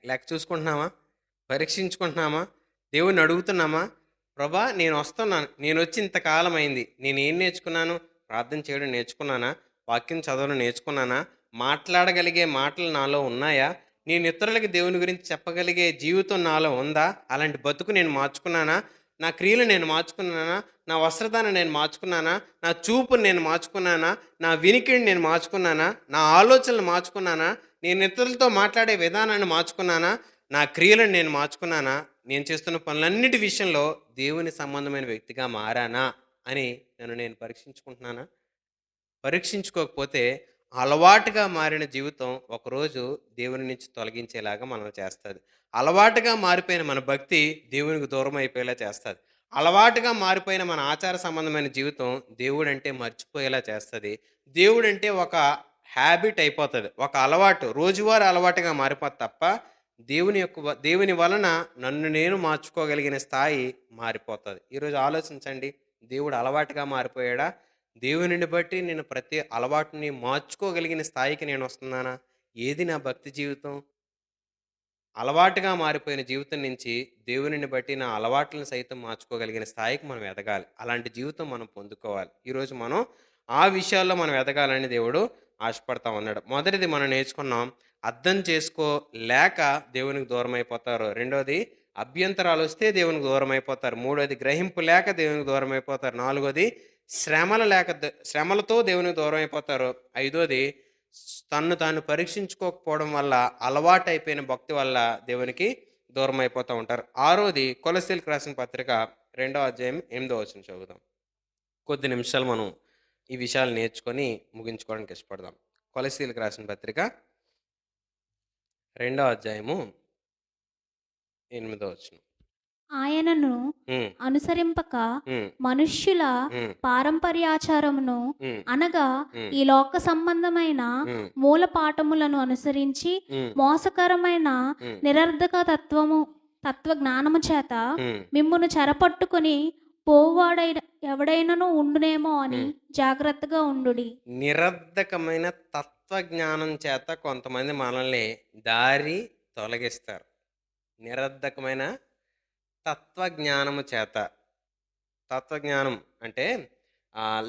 లెక్క చూసుకుంటున్నామా? పరీక్షించుకుంటున్నామా? దేవుడిని అడుగుతున్నామా? ప్రభా నేను వస్తున్నాను. నేనొచ్చి ఇంతకాలం అయింది. నేనేం నేర్చుకున్నాను? ప్రార్థన చేయడం నేర్చుకున్నానా? వాక్యం చదవడం నేర్చుకున్నానా? మాట్లాడగలిగే మాటలు నాలో ఉన్నాయా? నేను ఇతరులకి దేవుని గురించి చెప్పగలిగే జీవితం నాలో ఉందా? అలాంటి బతుకు నేను మార్చుకున్నానా? నా క్రియలు నేను మార్చుకున్నానా? నా వస్త్రధారణ నేను మార్చుకున్నానా? నా చూపుని నేను మార్చుకున్నానా? నా వినికిడిని నేను మార్చుకున్నానా? నా ఆలోచనలు మార్చుకున్నానా? నేను ఇతరులతో మాట్లాడే విధానాన్ని మార్చుకున్నానా? నా క్రియలను నేను మార్చుకున్నానా? నేను చేస్తున్న పనులన్నిటి విషయంలో దేవుని సంబంధమైన వ్యక్తిగా మారానా అని నన్ను నేను పరీక్షించుకుంటున్నానా? పరీక్షించుకోకపోతే అలవాటుగా మారిన జీవితం ఒకరోజు దేవుని నుంచి తొలగించేలాగా మనల్ని చేస్తది. అలవాటుగా మారిపోయిన మన భక్తి దేవునికి దూరం అయిపోయేలా చేస్తది. అలవాటుగా మారిపోయిన మన ఆచార సంబంధమైన జీవితం దేవుడంటే మర్చిపోయేలా చేస్తది. దేవుడంటే ఒక హ్యాబిట్ అయిపోతది. ఒక అలవాటు, రోజువారీ అలవాటుగా మారిపోద్ది తప్ప, దేవుని వలన నన్ను నేను మార్చుకోగలిగిన స్థాయి మారిపోతది. ఈరోజు ఆలోచించండి. దేవుడు అలవాటుగా మారిపోయాడా? దేవునిని బట్టి నేను ప్రతి అలవాటుని మార్చుకోగలిగిన స్థాయికి నేనొస్తున్నానా? ఏది నా భక్తి జీవితం? అలవాటుగా మారిపోయిన జీవితం నుంచి దేవునిని బట్టి నా అలవాట్లను సైతం మార్చుకోగలిగిన స్థాయికి మనం ఎదగాలి. అలాంటి జీవితం మనం పొందుకోవాలి. ఈరోజు మనం ఆ విషయాల్లో మనం ఎదగాలని దేవుడు ఆశపడతా ఉన్నాడు. మొదటిది మనం నేర్చుకున్నాం. అర్థం చేసుకోలేక దేవునికి దూరమైపోతారు. రెండోది అభ్యంతరాలొస్తే దేవునికి దూరమైపోతారు. మూడోది గ్రహింపు లేక దేవునికి దూరమైపోతారు. నాలుగోది శ్రమలతో దేవునికి దూరమైపోతారు. ఐదోది తన్ను తాను పరీక్షించుకోకపోవడం వల్ల, అలవాటైపోయిన భక్తి వల్ల దేవునికి దూరమైపోతూ ఉంటారు. ఆరోది కొలస్సీలకు రాసిన పత్రిక 2వ అధ్యాయం 8వ వచనం చదువుదాం. కొద్ది నిమిషాలు మనం ఈ విషయాలు నేర్చుకొని ముగించుకోవడానికి ఇష్టపడదాం. కొలస్సీలకు రాసిన పత్రిక 2వ అధ్యాయము 8వ వచనం. ఆయనను హ్మ్. అనుసరింపక హ్మ్. మనుష్యుల హ్మ్. పారంపర్యాచారమును హ్మ్. అనగా హ్మ్. ఈ లోక సంబంధమైన హ్మ్. మూల పాఠములను అనుసరించి హ్మ్. మోసకరమైన హ్మ్. నిరర్ధక తత్వజ్ఞానము చేత హ్మ్. మిమ్మును చెరపట్టుకొని పోవువాడైన ఎవడైనను ఉండునేమో అని హ్మ్. జాగ్రత్తగా ఉండుడి. నిరర్ధకమైన తత్వజ్ఞానం చేత కొంతమంది మనల్ని దారి తొలగిస్తారు. నిరర్ధకమైన తత్వజ్ఞానము చేత. తత్వజ్ఞానం అంటే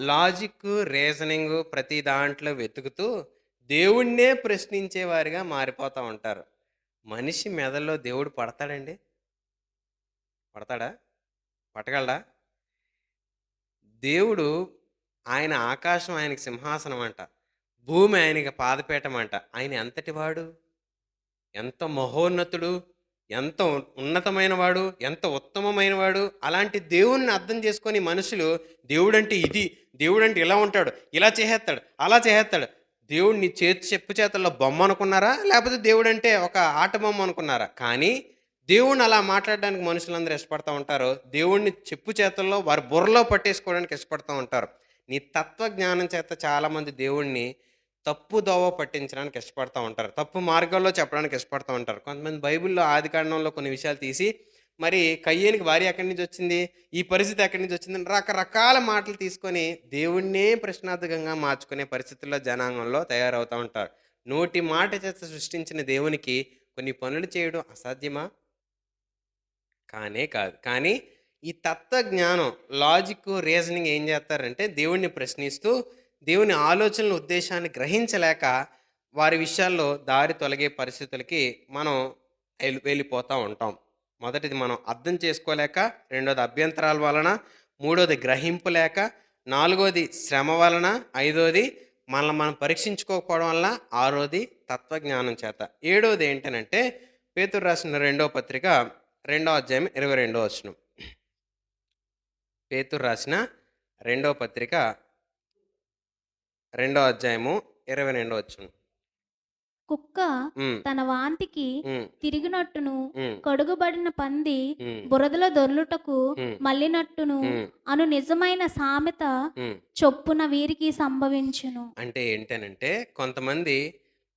లాజిక్, రీజనింగ్ ప్రతి దాంట్లో వెతుకుతూ దేవుడినే ప్రశ్నించేవారిగా మారిపోతూ ఉంటారు. మనిషి మెదడులో దేవుడు పడతాడండి? పడతాడా? పట్టగలడా? దేవుడు ఆయన ఆకాశం ఆయనకి సింహాసనం అంట. భూమి ఆయనకి పాదపీఠం అంట. ఆయన ఎంతటి వాడు? ఎంత మహోన్నతుడు, ఎంత ఉన్నతమైన వాడు, ఎంత ఉత్తమమైన వాడు. అలాంటి దేవుణ్ణి అర్థం చేసుకొని మనుషులు దేవుడంటే ఇది, దేవుడంటే ఇలా ఉంటాడు, ఇలా చేసేస్తాడు, అలా చేసేస్తాడు. దేవుడిని చెప్పు చేతల్లో బొమ్మ అనుకున్నారా? లేకపోతే దేవుడంటే ఒక ఆట బొమ్మ అనుకున్నారా? కానీ దేవుణ్ణి అలా మాట్లాడడానికి మనుషులందరూ ఇష్టపడతా ఉంటారు. దేవుణ్ణి చెప్పు చేతల్లో వారి బుర్రలో పట్టేసుకోవడానికి ఇష్టపడతా ఉంటారు. నీ తత్వజ్ఞానం చేత చాలామంది దేవుణ్ణి తప్పు దోవ పట్టించడానికి ఇష్టపడతా ఉంటారు. తప్పు మార్గాల్లో చెప్పడానికి ఇష్టపడతా ఉంటారు. కొంతమంది బైబిల్‌లో ఆదికాండంలో కొన్ని విషయాలు తీసి, మరి కయ్యేనికి భార్య ఎక్కడి నుంచి వచ్చింది? ఈ పరిస్థితి ఎక్కడి నుంచి వచ్చిందని రకరకాల మాటలు తీసుకొని దేవుడినే ప్రశ్నార్థకంగా మార్చుకునే పరిస్థితుల్లో జనాంగంలో తయారవుతా ఉంటారు. నోటి మాట చేత సృష్టించిన దేవునికి కొన్ని పనులు చేయడం అసాధ్యమా? కానే కాదు. కానీ ఈ తత్వజ్ఞానం, లాజిక్కు, రీజనింగ్ ఏం చేస్తారంటే దేవుడిని ప్రశ్నిస్తూ, దేవుని ఆలోచనల ఉద్దేశాన్ని గ్రహించలేక వారి విషయాల్లో దారి తొలగే పరిస్థితులకి మనం వెళ్ళిపోతూ ఉంటాం. మొదటిది మనం అర్థం చేసుకోలేక, రెండోది అభ్యంతరాల వలన, మూడోది గ్రహింపు లేక, నాలుగోది శ్రమ వలన, ఐదోది మనల్ని మనం పరీక్షించుకోకపోవడం వల్ల, ఆరోది తత్వజ్ఞానం చేత. ఏడోది ఏంటనంటే పేతురు రాసిన రెండో పత్రిక 2వ అధ్యాయం 22వ వచనం. పేతురు రాసిన రెండవ పత్రిక 2వ అధ్యాయము 22వ వచనం. కుక్క హ్మ్. తన వాంతికి హ్మ్. తిరిగినట్టును హ్మ్. కడుగుబడిన పంది హ్మ్. బురదలో దొర్లుటకు హ్మ్. మళ్ళినట్టును హ్మ్. అను నిజమైన సామెత హ్మ్. చొప్పున వీరికి సంభవించును. అంటే ఏంటనంటే కొంతమంది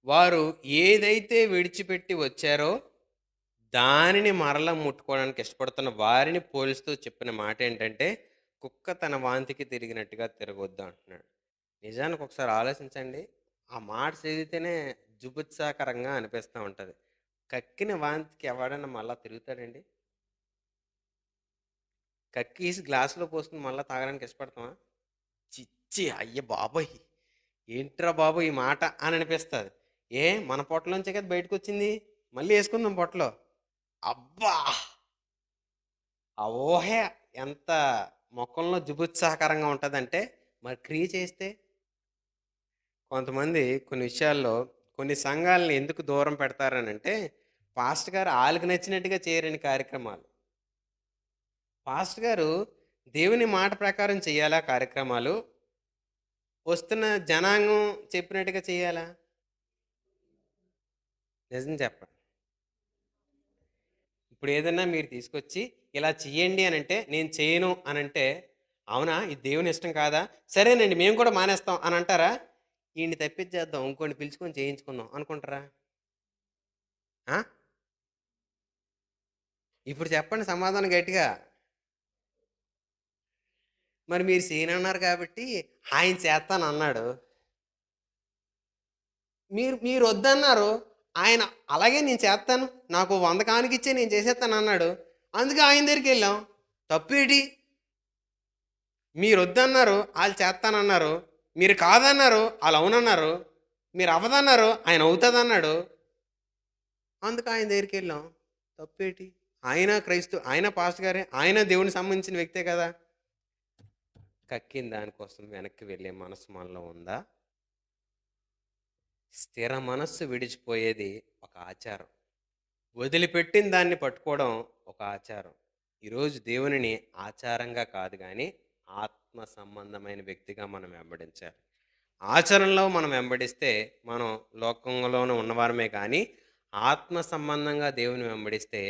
వారు ఏదైతే విడిచిపెట్టి వచ్చారో దానిని మరల ముట్టుకోవడానికి ఇష్టపడుతున్న వారిని పోలుస్తూ చెప్పిన మాట ఏంటంటే, కుక్క తన వాంతికి తిరిగినట్టుగా తిరగొద్దు అంటున్నాడు. నిజానికి ఒకసారి ఆలోచించండి. ఆ మాట చదివితేనే జుగుప్సాకరంగా అనిపిస్తా ఉంటది. కక్కిన వాంతికి ఎవడన్నా మళ్ళా తిరుగుతాడండి? కక్కీసి గ్లాసులో పోసుకొని మళ్ళా తాగడానికి ఇష్టపడతామా? చిచ్చి! అయ్య బాబోయ్! ఏంట్రా బాబు ఈ మాట అని అనిపిస్తది. మన పొట్టలోంచే కదా బయటకొచ్చింది. మళ్ళీ యేసుకుందాం పొట్టలో. అబ్బా! ఆ ఊహే ఎంత మొఖంలో జుగుప్సాకరంగా ఉంటదంటే, మరి క్రియ చేస్తే? కొంతమంది కొన్ని విషయాల్లో కొన్ని సంఘాలని ఎందుకు దూరం పెడతారనంటే, పాస్టర్ గారు ఆళ్ళకి నచ్చినట్టుగా చేయరని కార్యక్రమాలు. పాస్టర్ గారు దేవుని మాట ప్రకారం చేయాలా కార్యక్రమాలు? వస్తున్న జనాంగం చెప్పినట్టుగా చేయాలా? నిజం చెప్పండి. ఇప్పుడు ఏదన్నా మీరు తీసుకొచ్చి ఇలా చెయ్యండి అనంటే, నేను చేయను అనంటే, అవునా! ఇది దేవుని ఇష్టం కాదా? సరేనండి మేము కూడా మానేస్తాం అని అంటారా? ఈడిని తప్పించేద్దాం. ఇంకోడిని పిలుచుకొని చేయించుకుందాం అనుకుంటారా? ఆ! ఇప్పుడు చెప్పండి సమాధానం గట్టిగా. మరి మీరు చేయనన్నారు కాబట్టి ఆయన చేత్తానన్నాడు. మీరొద్దన్నారు. ఆయన అలాగే నేను చేత్తాను. నాకు 100 కానుకిచ్చే నేను చేసేత్తానన్నాడు. అందుకే ఆయన దగ్గరికెళ్ళాం. తప్పేటి? మీరొద్దన్నారు. ఆళ్ళు చేత్తానన్నారు. మీరు కాదన్నారు. ఆళ్ళు అవునన్నారు. మీరు అవ్వదన్నారు. ఆయన అవుతదన్నాడు. అందుకు ఆయన దగ్గరికెళ్ళాం. తప్పేటి? ఆయన పాస్టర్ గారే. ఆయన దేవునికి సంబంధించిన వ్యక్తే కదా! కక్కిన దానికోసం వెనక్కి వెళ్ళే మనసు మనలో ఉందా? స్థిర మనస్సు విడిచిపోయేది ఒక ఆచారం. వదిలిపెట్టిన దాన్ని పట్టుకోవడం ఒక ఆచారం. ఈరోజు దేవునిని ఆచారంగా కాదు గానీ, ఆత్మ సంబంధమైన వ్యక్తిగా మనం వెంబడించాలి. ఆచరణలో మనం వెంబడిస్తే, మనం లోకంలోనే ఉన్నవారమే కానీ, ఆత్మ సంబంధంగా దేవుని వెంబడిస్తే,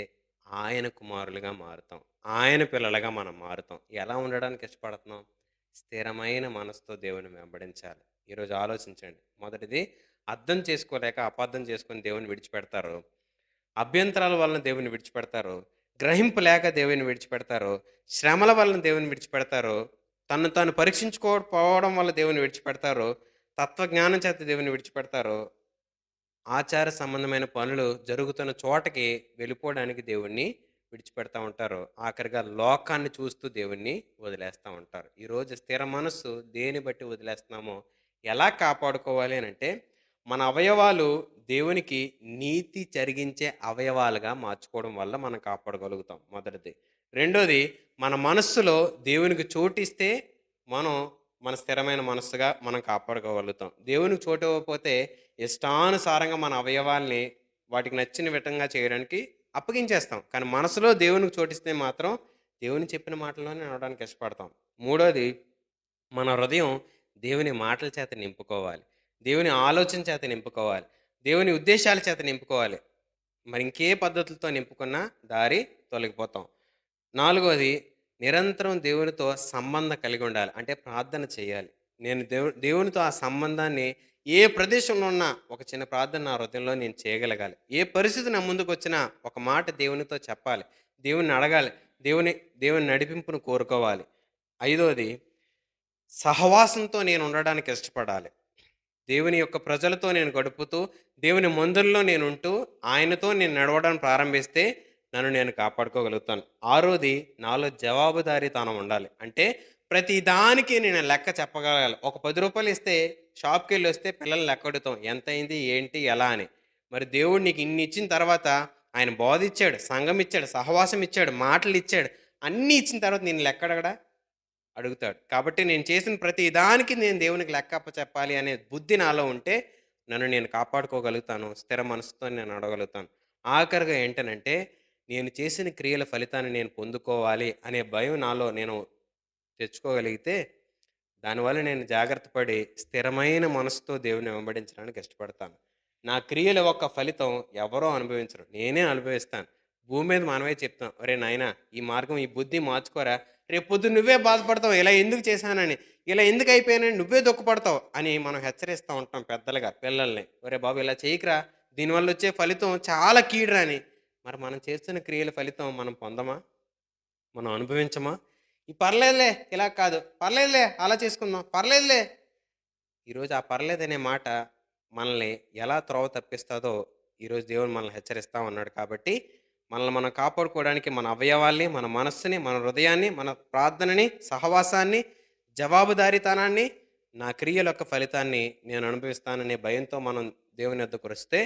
ఆయన కుమారులుగా మారుతాం. ఆయన పిల్లలుగా మనం మారుతాం. ఎలా ఉండడానికి ఇష్టపడుతున్నాం? స్థిరమైన మనసుతో దేవుని వెంబడించాలి. ఈరోజు ఆలోచించండి. మొదటిది అర్థం చేసుకోలేక అపార్థం చేసుకొని దేవుని విడిచిపెడతారు. అభ్యంతరాల వలన దేవుని విడిచిపెడతారు. గ్రహింపు లేక దేవుని విడిచిపెడతారు. శ్రమల వలన దేవుని విడిచిపెడతారు. తన్ను తాను పరీక్షించుకోకపోవడం వల్ల దేవుని విడిచిపెడతారు. తత్వజ్ఞానం చేత దేవుని విడిచిపెడతారు. ఆచార సంబంధమైన పనులు జరుగుతున్న చోటకి వెళ్ళిపోవడానికి దేవుణ్ణి విడిచిపెడతా ఉంటారు. ఆఖరిగా లోకాన్ని చూస్తూ దేవుణ్ణి వదిలేస్తూ ఉంటారు. ఈరోజు స్థిర మనస్సు దేన్ని బట్టి వదిలేస్తున్నామో ఎలా కాపాడుకోవాలి అనంటే, మన అవయవాలు దేవునికి నీతి జరిగించే అవయవాలుగా మార్చుకోవడం వల్ల మనం కాపాడగలుగుతాం మొదటిది. రెండోది, మన మనస్సులో దేవునికి చోటిస్తే మనం మన స్థిరమైన మనస్సుగా మనం కాపాడుకోగలుగుతాం. దేవునికి చోటు ఇవ్వకపోతే ఇష్టానుసారంగా మన అవయవాల్ని వాటికి నచ్చిన విధంగా చేయడానికి అప్పగించేస్తాం. కానీ మనసులో దేవునికి చోటిస్తే మాత్రం దేవుని చెప్పిన మాటల్లోనే నడవడానికి ఇష్టపడతాం. మూడోది, మన హృదయం దేవుని మాటల చేత నింపుకోవాలి. దేవుని ఆలోచన చేత నింపుకోవాలి. దేవుని ఉద్దేశాల చేత నింపుకోవాలి. మరి ఇంకే పద్ధతులతో నింపుకున్నా దారి తొలగిపోతాం. నాలుగోది, నిరంతరం దేవునితో సంబంధం కలిగి ఉండాలి. అంటే ప్రార్థన చేయాలి. నేను దేవునితో ఆ సంబంధాన్ని ఏ ప్రదేశంలో ఉన్నా ఒక చిన్న ప్రార్థన నా హృదయంలో నేను చేయగలగాలి. ఏ పరిస్థితి నా ముందుకొచ్చినా ఒక మాట దేవునితో చెప్పాలి. దేవుణ్ణి అడగాలి. దేవుని దేవుని నడిపింపును కోరుకోవాలి. ఐదోది, సహవాసంతో నేను ఉండడానికి ఇష్టపడాలి. దేవుని యొక్క ప్రజలతో నేను గడుపుతూ, దేవుని మందిరంలో నేనుంటూ, ఆయనతో నేను నడవడం ప్రారంభిస్తే నన్ను నేను కాపాడుకోగలుగుతాను. ఆరోది, నాలో జవాబుదారీతనం ఉండాలి. అంటే ప్రతి దానికి నేను లెక్క చెప్పగలగాలి. ఒక రూ. 10 ఇస్తే షాప్‌కెళ్ళొస్తే పిల్లల్ని లెక్కడుగుతాం. ఎంతయింది? ఏంటి? ఎలా అని. మరి దేవుడు నీకు ఇన్ని ఇచ్చిన తర్వాత ఆయన బోధ ఇచ్చాడు, సంఘం ఇచ్చాడు, సహవాసం ఇచ్చాడు, మాటలిచ్చాడు. అన్నీ ఇచ్చిన తర్వాత నిన్ను లెక్కడగడా? అడుగుతాడు. కాబట్టి నేను చేసిన ప్రతి దానికి నేను దేవునికి లెక్క అప్పచెప్పాలి అనే బుద్ధి నాలో ఉంటే నన్ను నేను కాపాడుకోగలుగుతాను. స్థిర మనసుతో నేను నడవగలుగుతాను. ఆఖరిగా ఏంటనంటే, నేను చేసిన క్రియల ఫలితాన్ని నేను పొందుకోవాలి అనే భయం నాలో నేను తెచ్చుకోగలిగితే, దానివల్ల నేను జాగ్రత్త పడి స్థిరమైన మనసుతో దేవుని వెంబడించడానికి ఇష్టపడతాను. నా క్రియల యొక్క ఫలితం ఎవరో అనుభవించరు. నేనే అనుభవిస్తాను. భూమి మీద మనమే చెప్తాం. "ఒరేయ్ నాయనా! ఈ మార్గం ఈ బుద్ధి మార్చుకోరా! రేపొద్దున నువ్వే బాధపడతావు. ఇలా ఎందుకు చేశానని. ఇలా ఎందుకు అయిపోయానని నువ్వే దుఃఖపడతావు" అని మనం హెచ్చరిస్తూ ఉంటాం పెద్దలుగా పిల్లల్ని. "ఒరేయ్ బాబు! ఇలా చేయకురా. దీనివల్ల వచ్చే ఫలితం చాలా కీడురా" అని. మరి మనం చేస్తున్న క్రియల ఫలితం మనం పొందమా? మనం అనుభవించమా? పర్లేదులే ఇలా కాదు. పర్లేదులే అలా చేసుకుందాం. పర్లేదులే. ఈరోజు ఆ పర్లేదనే మాట మనల్ని ఎలా త్రోవ తప్పిస్తాదో ఈరోజు దేవుడు మనల్ని హెచ్చరిస్తా ఉన్నాడు. కాబట్టి మనల్ని మనం కాపాడుకోవడానికి మన అవయవాల్ని, మన మనస్సుని, మన హృదయాన్ని, మన ప్రార్థనని, సహవాసాన్ని, జవాబుదారీతనాన్ని, నా క్రియల యొక్క ఫలితాన్ని నేను అనుభవిస్తాననే భయంతో మనం దేవుని యొద్దకు వస్తే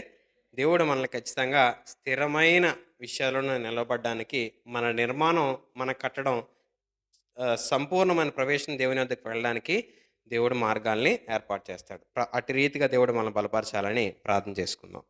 దేవుడు మనల్ని ఖచ్చితంగా స్థిరమైన విషయాలను నిలబడడానికి మన నిర్మాణం, మన కట్టడం సంపూర్ణమైన ప్రవేశం దేవుని వద్దకు వెళ్ళడానికి దేవుడు మార్గాల్ని ఏర్పాటు చేస్తాడు. అటు రీతిగా దేవుడు మనల్ని బలపరచాలని ప్రార్థన చేసుకుందాం.